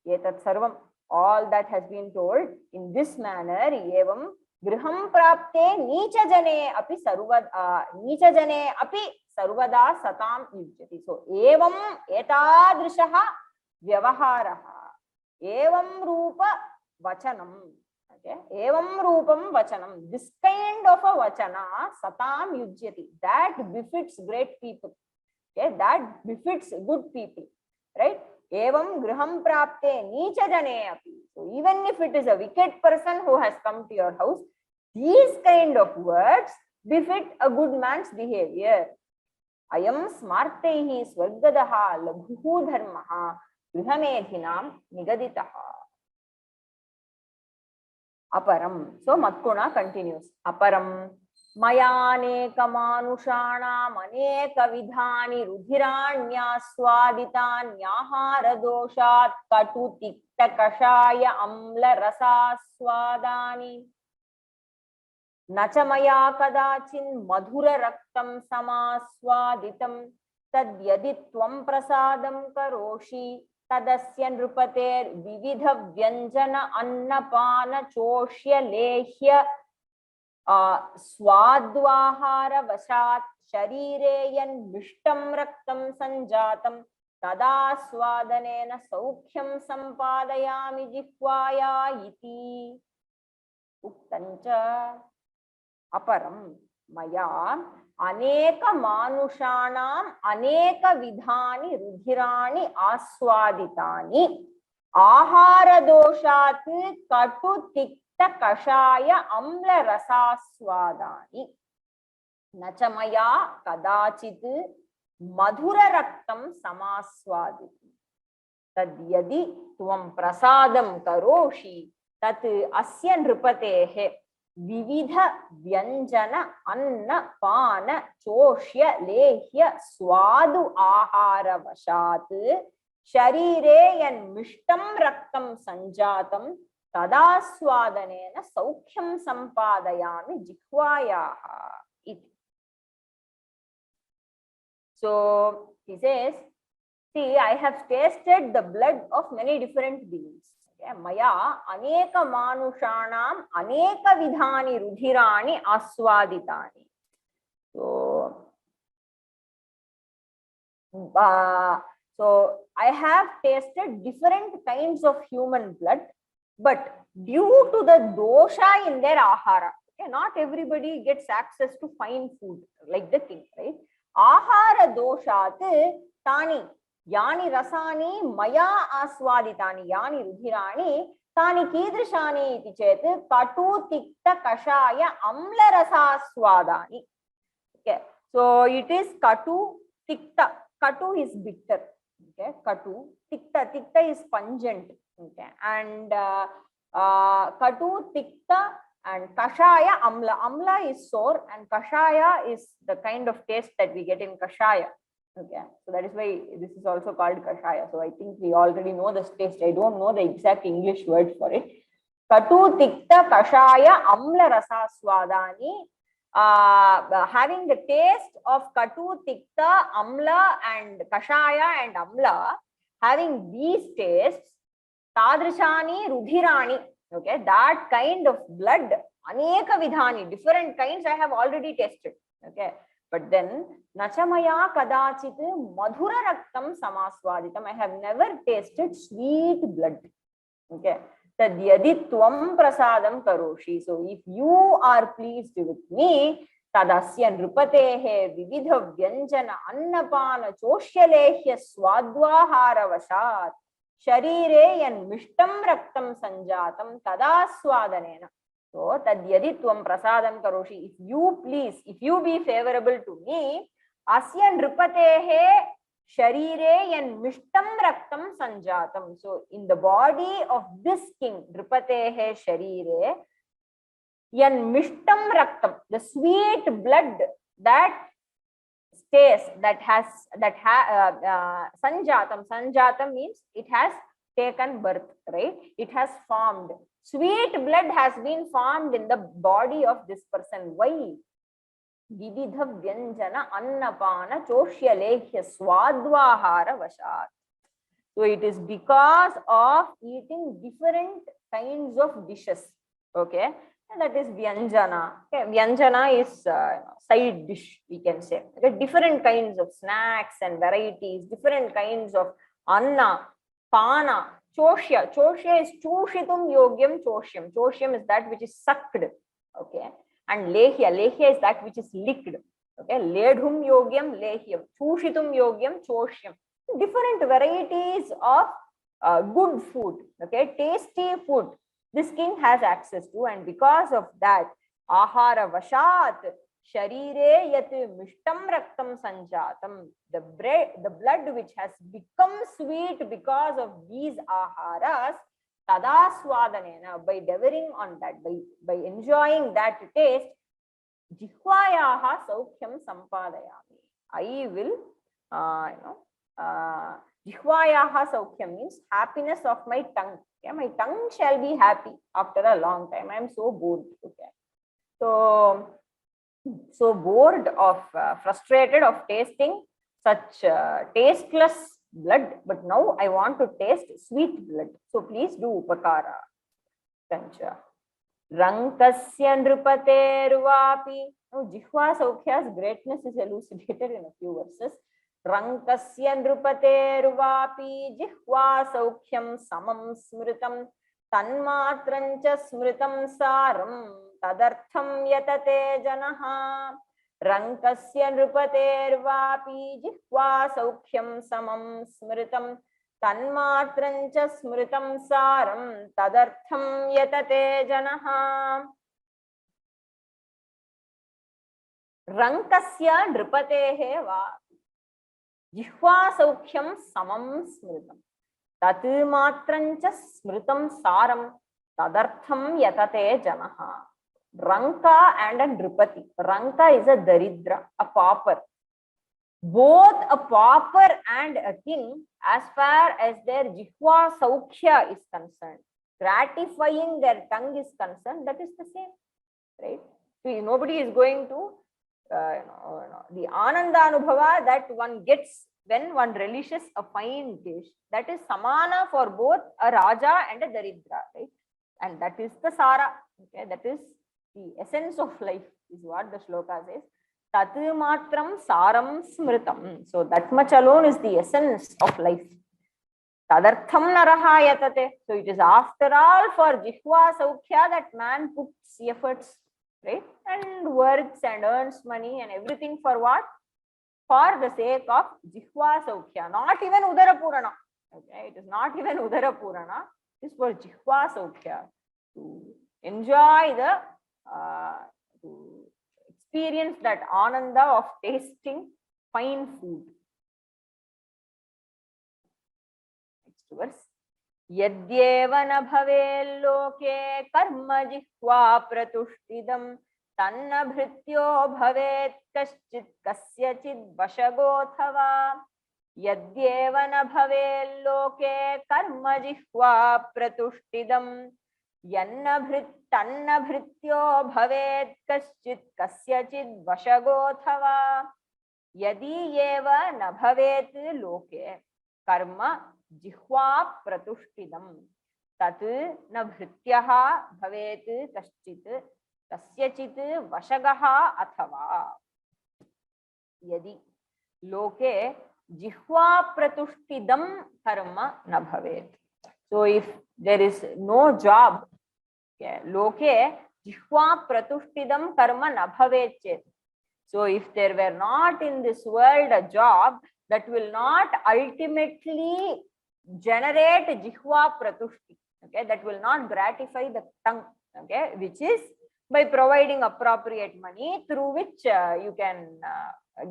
etat sarvam. All that has been told in this manner. Yevam griham prapte nicha jane api sarvada satam yujyati. So evam etadrishaha vyavaharaha. Evam rupa vachanam. Okay. Evam rupam vachanam. This kind of a vachana satam yujyati. That befits great people. Okay. That befits good people. Right? Evam griham prapte nicha jane api. So even if it is a wicked person who has come to your house, these kind of words befit a good man's behavior. Ayam smartehi swargadaha labhuhu dharmaha grihamedhinam nigaditaha. Aparam. So Matkuna continues. Aparam mayane kamanushana maneka vidhani rudhiranya swaditan nyahara doshat katu tikta kashaya amla rasa swadani nachamaya kadachin madhura raktam samaswaditam tadyadi tvam prasadam karoshi तदस्य नृपतेर विविध व्यंजन अन्नपान चोष्य लेह्य स्वाद्वाहार वशात् शरीरे यन्मिष्टं रक्तं संजातं तदा स्वादनेन सौख्यं संपादयामि जिह्वाया इति उक्तञ्च अपरं मया अनेक मानुषाणाम् अनेक विधानि रुधिराणि आस्वादितानि आहार दोषात् कटु तिक्त कषाय अम्ल रसास्वादानि न च मया कदाचित् मधुर रक्तं समास्वादितं तद्यदि त्वं प्रसादं करोषि तत् अस्य नृपतेः विविध व्यंजन अन्न पान चोष्य लेह्य स्वादु आहार वशात् शरीरे यन्मिष्टं रक्तं संजातं तदा स्वादनेन सौख्यं संपादयामि जिह्वायाः इति. So he says, see, I have tasted the blood of many different beings. Maya aneka manushanam aneka vidhani rudhirani aswaditani. So I have tasted different kinds of human blood, but due to the dosha in their ahara, okay, not everybody gets access to fine food like the king, right? Ahara doshat tani यानि रसानि मया आस्वादितानि यानि रुधिराणि तानि कीदृशानि इति चेत् कटु तिक्त कषाय अम्ल रसास्वादानि. Okay, so it is katu tikta. Katu is bitter. Okay, katu tikta is pungent. Okay, and katu tikta and kashaya amla is sour and kashaya is the kind of taste that we get in kashaya. Okay, so that is why this is also called kashaya. So I think we already know this taste. I don't know the exact English word for it. Katu tikta kashaya amla rasa swadani. Having the taste of katu tikta amla and kashaya and amla, having these tastes, tadrishani rudhirani. Okay, that kind of blood, aneka vidhani, different kinds I have already tasted. Okay. But then, nachamaya kadachit madhura raktam samaswaditam. I have never tasted sweet blood. Okay. Tadyadi tvam prasadam karoshi. So if you are pleased with me, tadasya nrupatehe vividha vyanjana annapana choshyalehya swadvahara vashat sharire yan mishtam raktam sanjatam tada swadanena. So tadyadi tvam prasadam karoshi, if you please, if you be favorable to me, asya nripatehe sharire yan mishtam raktam sanjatam. So in the body of this king, nripatehe sharire yan mishtam raktam, the sweet blood that stays, sanjatam means it has taken birth, right? It has formed. Sweet blood has been formed in the body of this person. Why? Vividha vyanjana annapana choshya lehya swadvahara vashat. So it is because of eating different kinds of dishes. Okay, and that is vyanjana. Okay, vyanjana is side dish, we can say. Okay, different kinds of snacks and varieties, different kinds of anna, pana, choshya. Choshya is chushitum yogyam choshyam. Choshyam is that which is sucked. Okay, and lehya is that which is licked. Okay, ledhum yogyam lehyam, chushitum yogyam chosyam. Different varieties of good food. Okay, tasty food this king has access to, and because of that, ahara vashat sharire yat mishtam raktam sanjatam, the blood which has become sweet because of these aharas, tadaswadanena, by devouring on that, by enjoying that taste, jihvayaha saukhyam sampadayami, I will jihvayaha saukhyam means happiness of my tongue. Okay, my tongue shall be happy after a long time. I am so bored. Okay, so bored of, frustrated of tasting such tasteless blood, but now I want to taste sweet blood. So please do upakara. Kancha. Rankasya nrupatervapi. Now, jihva saukhya's greatness is elucidated in a few verses. Rankasya nrupatervapi jihva saukhyam samam smritam tanmatrancha smritam saram tadartham yatate janaha. Rankasya nrupatervapi jihva saukhyam samam smritam tanmatrancha smritam saram tadartham yatate janaha. Rankasya nrupatehe va jihva saukhyam samam smritam tat matrancha smritam saram tadartham yatate janaha. Ranka and a nripati. Ranka is a daridra, a pauper. Both a pauper and a king, as far as their jihva saukhya is concerned, gratifying their tongue is concerned, that is the same, right? See, nobody is going to the ananda anubhava that one gets when one relishes a fine dish, that is samana for both a raja and a daridra, right? And that is the sara. Okay, that is the essence of life, is what the shloka says. Tat matram saram smritam. So that much alone is the essence of life. Tadartham naraha yatate. So it is after all for jihva saukhya that man puts efforts, right? And works and earns money and everything for what? For the sake of jihva saukhya. Not even udara purana. Okay, it is not even udara purana. It is for jihva saukhya. To enjoy the to experience that ananda of tasting fine food. Next verse. Yadyeva na bhave loke karma jihva pratushtidam tanna bhrityo bhavet kaschit kasyachid vashagothava. Yadyeva na bhave loke karma jihva pratushtidam tanna bhrityo bhavet kaschit kasyachid vashagothava. Yadi eva na bhavet loke karma jihva pratushtidam tat na bhrityaha bhavet kaschit kasyachit vashagaha athava. Yadi loke jihva pratushtidam karma na bhavet. So if there is no job, okay, loke jihva pratushtidam karma na bhavet chet. So if there were not in this world a job that will not ultimately generate jihva pratushti, okay, that will not gratify the tongue, okay, which is by providing appropriate money through which you can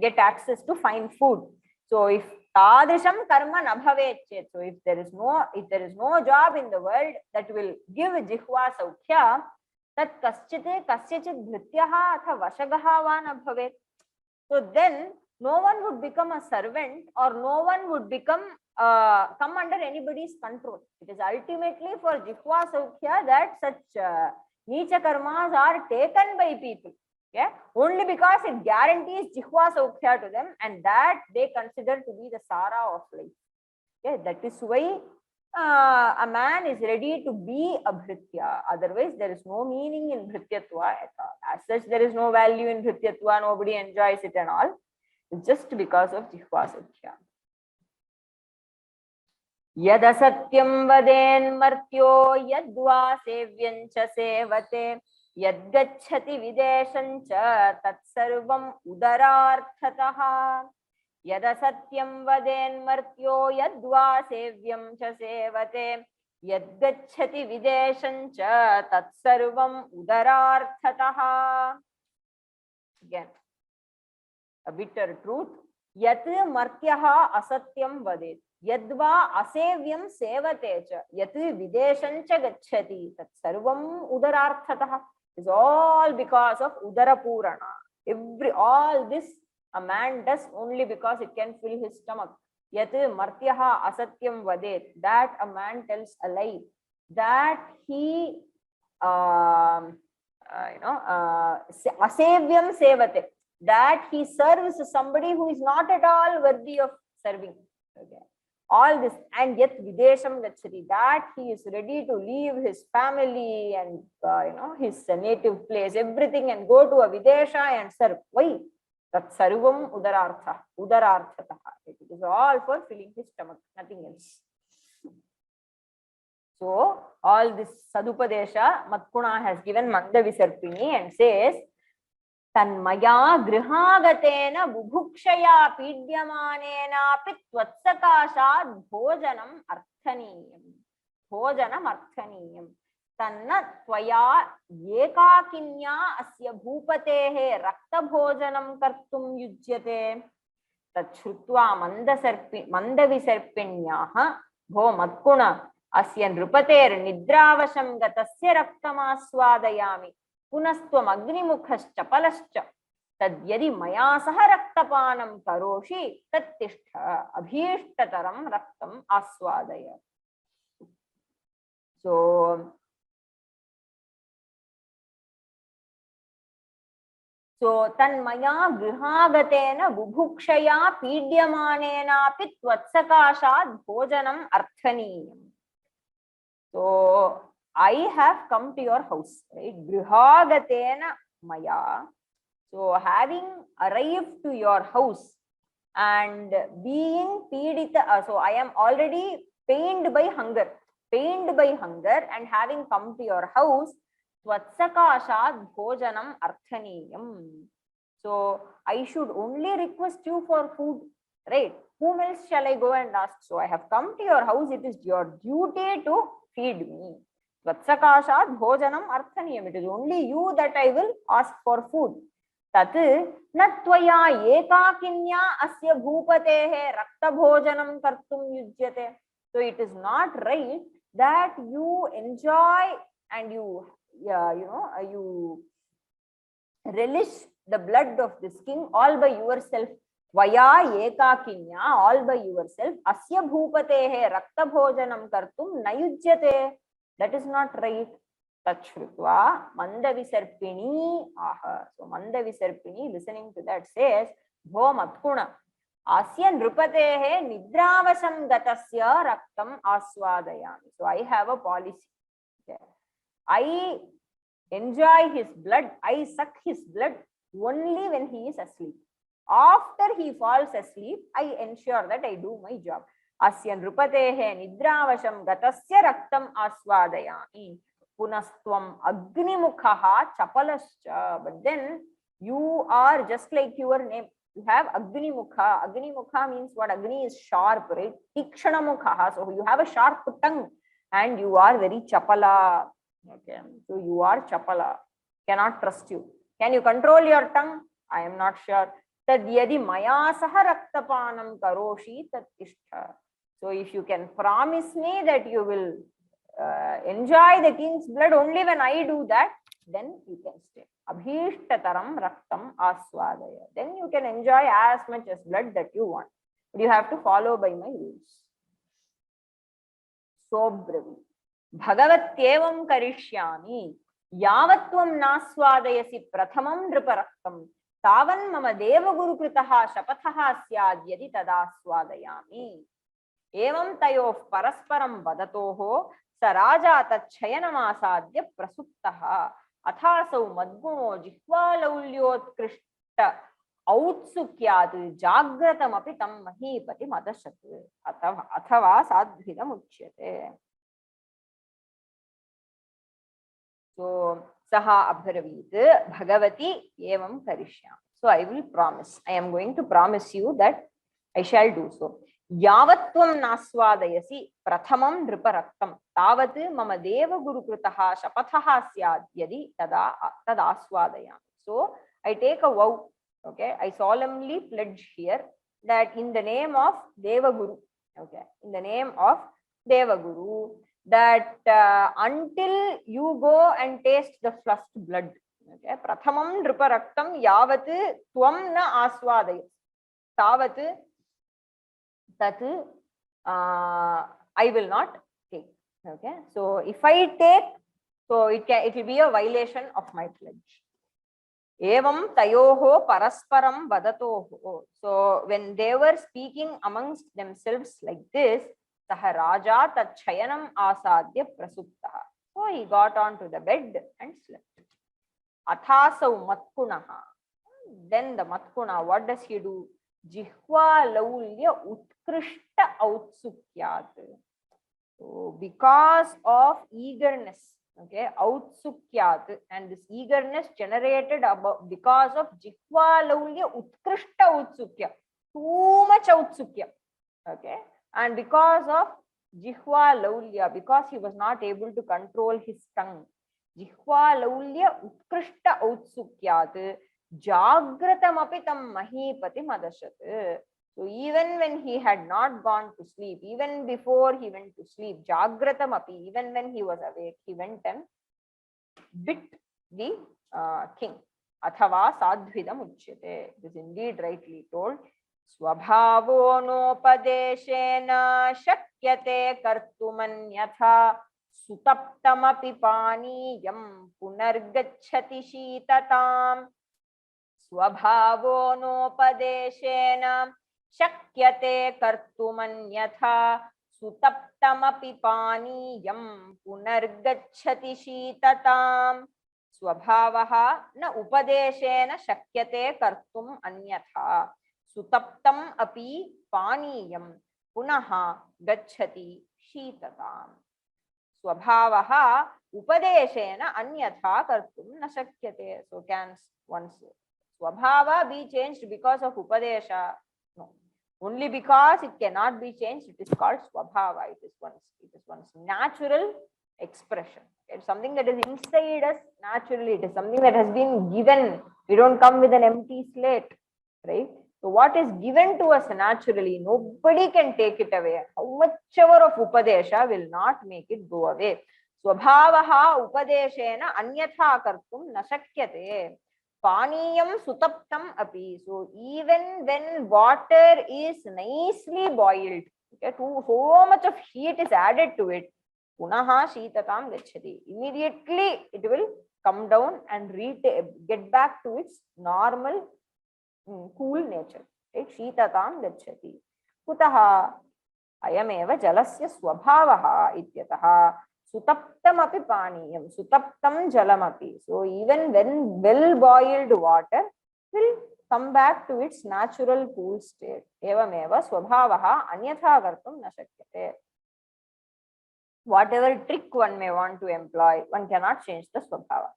get access to fine food. So if tadrisham karma na bhavet chet, so if there is no job in the world that will give jihva saukhya, tat kaschite kasyachit dhrityaha atha vashagaha va na bhavet. So then no one would become a servant, or no one would become come under anybody's control. It is ultimately for jihva saukhya that such Nicha karmas are taken by people, okay, only because it guarantees jihva saukhya to them, and that they consider to be the sara of life. Okay, that is why a man is ready to be a bhritya. Otherwise, there is no meaning in bhrityatva at all. As such, there is no value in bhrityatva. Nobody enjoys it and all. It's just because of jihva saukhya. Yadasatyam vaden martyo yadva sevyancha sevate yadgachati videshancha tatsarvam udararthataha. Yadasatyam vaden martyo yadva sevyamcha sevate yadgachati videshancha tatsarvam udararthataha. Again, a bitter truth. Yat martyaha asatyam vadet yadva asevyam sevate cha yat videshancha gacchati tat sarvam udararthataha. Is all because of udara purana. All this a man does only because it can fill his stomach. Yat martyaha asatyam vadet, that a man tells a lie, that he asevyam sevate, that he serves somebody who is not at all worthy of serving. Okay. All this, and yet videsham gacchati, that he is ready to leave his family and his native place, everything, and go to a videsha and serve. Why? That sarvam udararthataha. It is all for filling his stomach, nothing else. So all this sadupadesha Matkuna has given Mandavisarpini and says, Tanmaya grihagatena bubhukshaya pidyamanena pitvatsakashad bhojanam arthaniyam. Tanna tvaya ekakinya asya bhupatehe rakta bhojanam kartum yujyate. Tachrutva mandavisarpinyaha bho Matkuna asya nrupater nidravasham gatasya raktamaswadayami. Punastvam agnimukhascha palascha tadyadi maya saha raktapanam karoshi tattishta abhishtaram raktam aswadaya. So tanmaya grihagatena bubhukshaya pidyamanena pitvatsakashad bhojanam arthaniyam. So I have come to your house, right? Grihagatena maya. So having arrived to your house and being pidita, so I am already pained by hunger, and having come to your house, tvatsakashad bhojanam arthaniyam. So I should only request you for food, right? Whom else shall I go and ask? So I have come to your house. It is your duty to feed me. Vatsakashad bhojanam arthaniyam. It is only you that I will ask for food. Tat natvaya ekakinya asya bhupatehe rakta bhojanam kartum yujyate. So it is not right that you enjoy and you relish the blood of this king all by yourself. Vaya ekakinya, all by yourself. Asya bhupatehe rakta bhojanam kartum nayujyate. That is not right. Tachrutva Mandavisarpini aha. So Mandavisarpini, listening to that, says, Bho Matkuna asya nrupatehe nidravasam gatasya raktam aswadayami. So I have a policy. Okay. I enjoy his blood, I suck his blood only when he is asleep. After he falls asleep, I ensure that I do my job. Asya nrupatehe nidravasham gatasya raktam aswadayami. Punastvam agnimukhaha chapalascha. But then you are just like your name. You have agnimukha. Agnimukha means what? Agni is sharp, right? Tikshanamukhaha. So you have a sharp tongue and you are very chapala. Okay, so you are chapala, cannot trust you. Can you control your tongue? I am not sure. Tad yadi maya saha raktapanam karoshi tat ishtha. So if you can promise me that you will enjoy the king's blood only when I do that, then you can stay. Abhishtataram raktam aswadaya. Then you can enjoy as much as blood that you want. But you have to follow by my rules. So bravi. Bhagavatyevam karishyami. Yavatvam naswadayasi prathamam nriparaktam. Tavan mama deva guru kritaha shapathaha syad yadi tada swadayami. Evam tayoh parasparam vadatoho स राजा तच्छयनमासाद्य प्रसुप्तः अथासौ मद्गुणो जिह्वालौल्योत्कृष्ट औत्सुक्यात् जाग्रतमपि तं महीपतिम् अदशत् अथवा साध्विदम् उच्यते. So saha abhravit bhagavati evam karishyami. So I will promise, I am going to promise you that I shall do so. Yavatvam naswadayasi prathamam nriparaktam tavat mama deva guru kritaha shapathaha syad yadi tadaswadayami. So I take a vow, okay, I solemnly pledge here that in the name of Deva Guru, okay, in the name of Deva Guru, that until you go and taste the first blood, okay, prathamam nriparaktam yavat tvam na aswadayas tavat that I will not take. Okay, so if I take, so it will be a violation of my pledge. Evam tayoho parasparam vadatoho. So when they were speaking amongst themselves like this, saha raja tachayanam asadya prasuptaha. So he got onto the bed and slept. Athasau matkunaha. Then the matkuna, what does he do? Jihva laulya utkrishta outsukyat. So because of eagerness, okay, outsukyat, and this eagerness generated about because of jihva laulya utkrishta outsukya, too much outsukya, okay, and because of jihva laulya, because he was not able to control his tongue, jihva laulya utkrishta outsukyat jagratam tam mahipati madashat. So even when he had not gone to sleep, even before he went to sleep, jagratam api, even when he was awake, he went and bit the king. Athava sadhvidam uchyate. It is indeed rightly told. Swabhavo nopadeshena shakyate kartumanyatha sutaptamapi paniyam punargacchati shitatam. Swabhavo nopadeshena shakyate kartumanyatha sutaptamapi paniyam punargacchati shitatam. Swabhavaha na upadeshena shakyate kartum anyatha sutaptam api paniyam punaha gacchati shitatam. Swabhavaha upadeshena anyatha kartum na shakyate. So can once Swabhava be changed because of Upadesha? No. Only because it cannot be changed, it is called Swabhava. It is one's natural expression. It's something that is inside us naturally. It is something that has been given. We don't come with an empty slate, right? So what is given to us naturally, nobody can take it away. How much ever of Upadesha will not make it go away. Swabhavaha upadeshena anyatha kartum na shakyate. Paniyam sutaptam api. So even when water is nicely boiled, okay, so much of heat is added to it, punaha shitatam gacchati. Immediately it will come down and get back to its normal cool nature. Right? Shitatam gacchati. Kutaha ayameva jalasya swabhavaha ityataha. Sutaptam api paniyam, sutaptam jalam api. So even when well-boiled water will come back to its natural cool state. Evameva swabhavaha anyatha kartum na shakyate. Whatever trick one may want to employ, one cannot change the swabhava.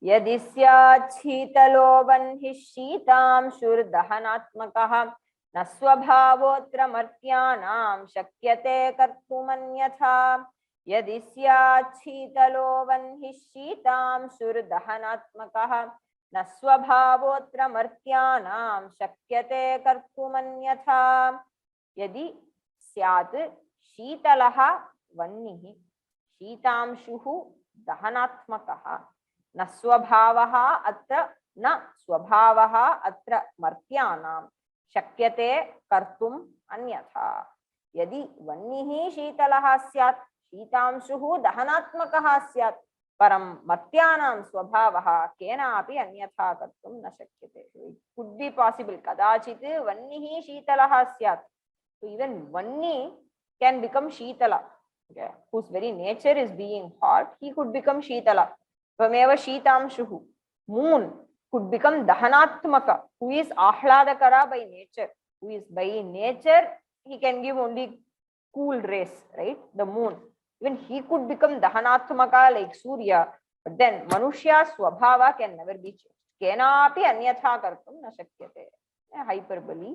Yadisya chitalo banhi shitam shurdahanatmakaha na swabhavotra martyanam shakyate kartum anyatha. यदि स्यात् शीतलो वह्निः शीतांशुर्दहनात्मकः न स्वभावोऽत्र मर्त्यानां शक्यते कर्तुमन्यथा। यदि स्यात् शीतलः वह्निः शीतांशुः दहनात्मकः न स्वभावः अत्र मर्त्यानां शक्यते कर्तुम् अन्यथा। यदि वह्निः शीतलः स्यात् शीतांशुः दहनात्मकः स्यात् परं मर्त्यानां स्वभावः केनापि अन्यथा कर्तुं न शक्यते। It could be possible. कदाचित् वह्निः शीतलः स्यात्. So even Vanni can become Shitala, okay, whose very nature is being hot. He could become Shitala. Tvameva Shitamshuhu. Moon could become Dahanatmaka, who is Ahladakara by nature. Who is by nature, he can give only cool rays, right? The moon. Even he could become Dahanatmaka like Surya. But then Manushya Swabhava can never be changed. Kenapi Anyatha Kartum na Shakyate. Hyperbole.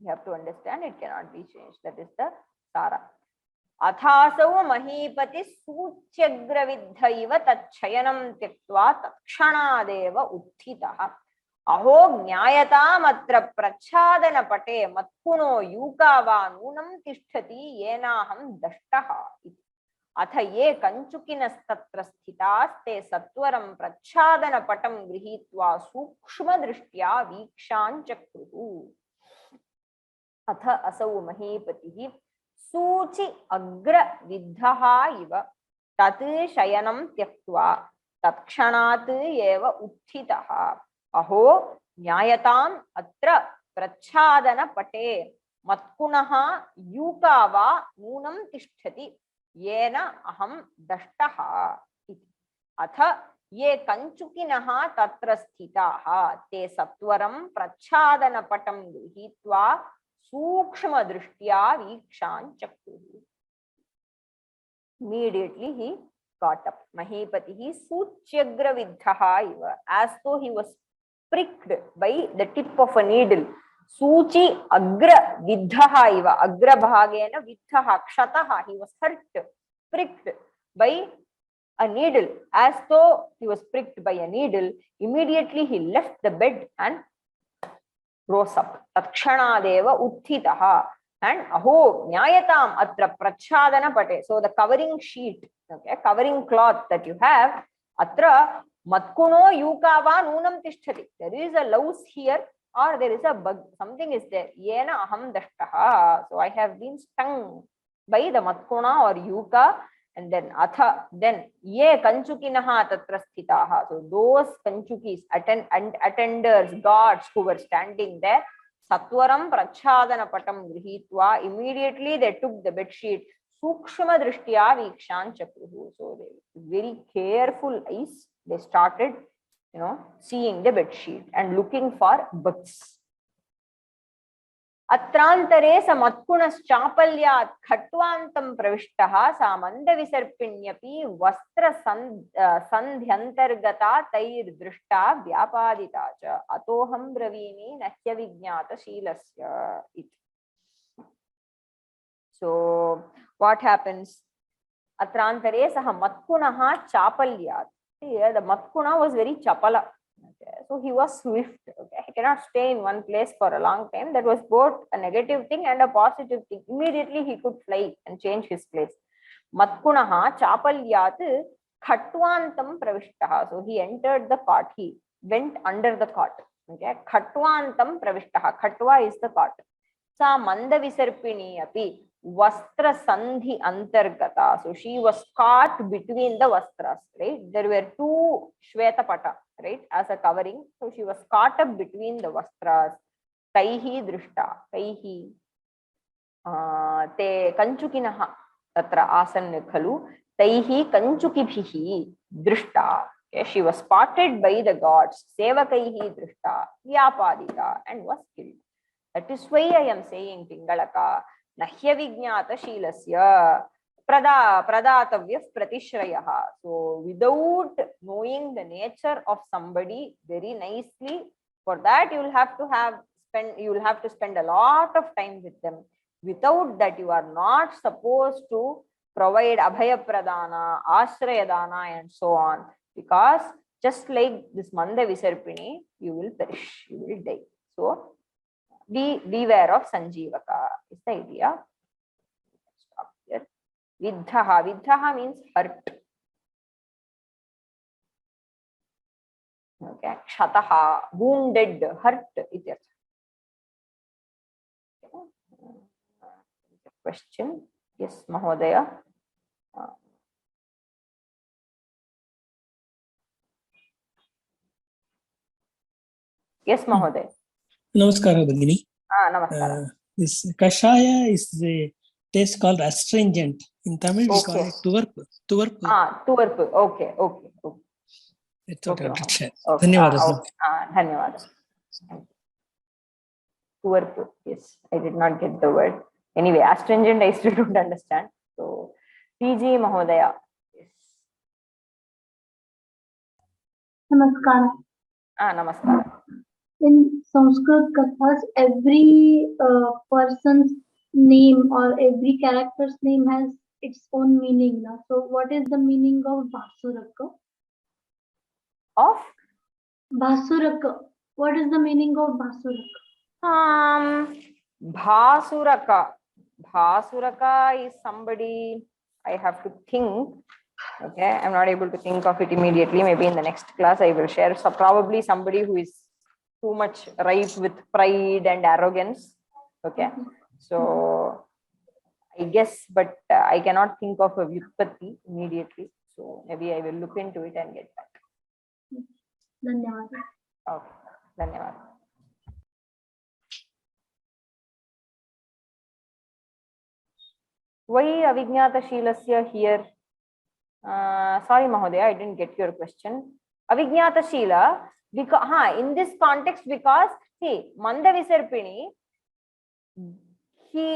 You have to understand it cannot be changed. That is the Sara. Athasau mahipati suchyagravidha iva tachchayanam tyaktva takshanadeva uttitaha. Aho jnayatam atra prachadana pate matpuno yukava nunam tishtati yenaham dashtaha. Atha ye kanchukinastattra sthitaste satvaram prachadana patam grihitva sukshma drishtya vikshan chakruhu. अथ असौ महीपतिः सूचि अग्र विद्धः इव तत् शयनं त्यक्त्वा तत्क्षणात् एव उत्थितः। अहो ज्ञायताम् अत्र प्रच्छादनपटे मत्कुणः यूका वा नूनं तिष्ठति येन अहं दष्टः इति। अथ ये कंचुकिनः तत्र स्थिताः ते सत्वरं प्रच्छादनपटं गृहीत्वा सूक्ष्म दृष्ट्या वीक्षां चक्रुः. Immediately he got up. Mahipatihi suchyagravidhaha iva, as though he was pricked by the tip of a needle. Suchi agra vidhaha iva, agra bhagena vidhaha kshataha, he was hurt, pricked by a needle. As though he was pricked by a needle, immediately he left the bed and rose up. Takshanadeva uttitaha. And aho nyayatam atra prachadana pate. So the covering sheet, okay, covering cloth that you have, atra matkuno yukava nunam tishtati. There is a louse here, or there is a bug, something is there. Yena aham dashtaha. So I have been stung by the matkuna or yuka. And then atha, then ye kanchukinaha tatra sthitaha. So those kanchukis, attenders, guards who were standing there, satwaram prachadana patam grihitva, immediately they took the bed sheet. Sukshma drishtya vikshan chakruhu. So they very careful eyes, they started, seeing the bed sheet and looking for bugs. अत्रांतरे स मत्कुणश्चापल्यात् खट्वान्तं प्रविष्टः सा मन्दविसर्पिण्यपि वस्त्र सन्ध्यन्तर्गता तैर्दृष्टा व्यापादिता च अतोऽहं ब्रवीमि न ह्यविज्ञातशीलस्य इति. So what happens? Atrantare saha matkunaha chapalyat. Here the matkuna was very chapala. Okay. So he was swift. Okay. He cannot stay in one place for a long time. That was both a negative thing and a positive thing. Immediately he could fly and change his place. Matkunaha chapalyat khatvantam pravishtaha. So he entered the cot. He went under the cot. Okay. Khatvantam pravishtaha. Khatva is the cot. Sa mandavisarpini api vastra sandhi antargata. So she was caught between the vastras, right? There were two shvetapata, right, as a covering. So she was caught up between the vastras. Taihi drishta. Taihi te kanchukinaha tatra asan khalu. Taihi kanchukibhihi drishta. Okay, she was spotted by the gods. Sevakaihi drishta. Vyapadita and was killed. That is why I am saying, Pingalaka, Nahya Vijnata Shilasya Pradatavya Pratishrayah. So without knowing the nature of somebody very nicely, for that you will have to spend a lot of time with them. Without that, you are not supposed to provide abhaya pradana, ashraya dana, and so on. Because just like this Manda Visarpini, you will perish, you will die. So beware of Sanjivaka is the idea. Stop here. Vidhaha. Vidhaha means hurt. Okay. Kshataha, wounded, hurt. Question. Yes, Mahodaya. Yes, Mahodaya. Namaskara, Bhagini. Namaskara. This Kashaya is the taste called astringent. In Tamil, we call it tuvarpu. Tuvarpu. Okay. It's what I would share. Okay. Dhanyavadas. Dhanyavadas. Tuvarpu. Yes, I did not get the word. Anyway, astringent, I still don't understand. So, PG Mahodaya. Yes. Namaskara. Namaskara. In Sanskrit Kathas, every person's name or every character's name has its own meaning. Now. So, what is the meaning of Bhasuraka? Of? Bhasuraka. What is the meaning of Bhasuraka? Bhasuraka. Bhasuraka is somebody I have to think. Okay, I'm not able to think of it immediately. Maybe in the next class I will share. So probably somebody who is too much ripe with pride and arrogance. Okay, so I guess, but I cannot think of a vyutpatti immediately. So maybe I will look into it and get back. Dhanyavad. Okay, dhanyavad. Why Avijnata Shilasya here? Sorry, Mahodaya, I didn't get your question. Avijnata Shila, because, in this context, because, see, Manda Visarpini,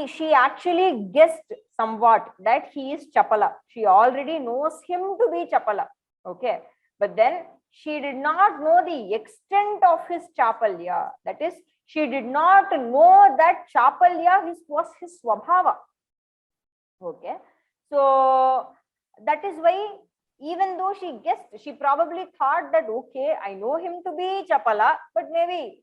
she actually guessed somewhat that he is Chapala. She already knows him to be Chapala. Okay. But then she did not know the extent of his Chapalya. That is, she did not know that Chapalya was his Swabhava. Okay. So that is why, even though she guessed, she probably thought that, okay, I know him to be Chapala, but maybe,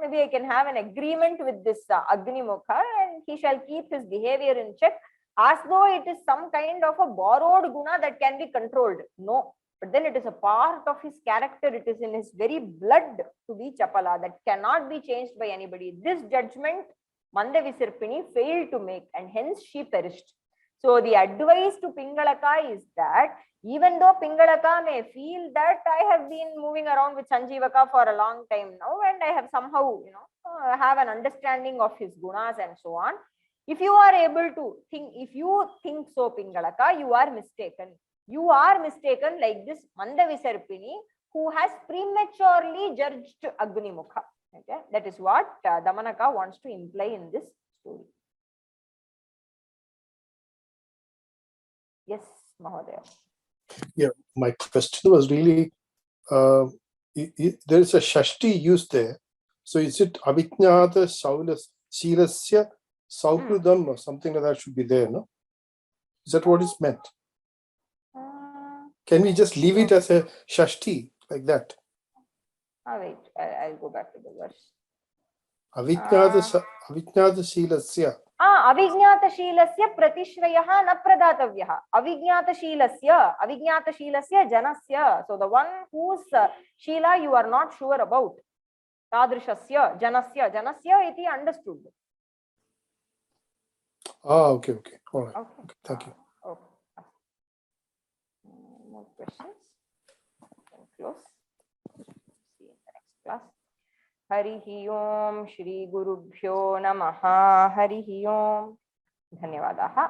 maybe I can have an agreement with this Agnimukha and he shall keep his behavior in check, as though it is some kind of a borrowed guna that can be controlled. No, but then it is a part of his character. It is in his very blood to be Chapala, that cannot be changed by anybody. This judgment Manda Visarpini failed to make, and hence she perished. So the advice to Pingalaka is that even though Pingalaka may feel that I have been moving around with Sanjivaka for a long time now, and I have somehow, have an understanding of his gunas and so on. If you are able to think, if you think so, Pingalaka, you are mistaken. You are mistaken like this Manda Visarpini, who has prematurely judged Agnimukha. Okay, that is what Damanaka wants to imply in this story. Yes, Mahodaya. Yeah, my question was really, there is a Shashti used there. So is it Avijnata Shilasya Saukrudam or something like that should be there, no? Is that what is meant? Can we just leave it as a Shashti like that? Wait, I'll go back to the verse. Avijnata Shilasya. Avijnata Shilasya Pratishrayaha na Pradatavyaha. Avijnata Shilasya Janasya. So the one whose Shila you are not sure about. Tadrishasya Janasya. Janasya iti understood. Okay. All right. Okay. Thank you. Okay. More questions? Close. See you in the next class. Harihi Om Shri Gurubhyo Namaha. Harihi Om. Dhanyavadaha.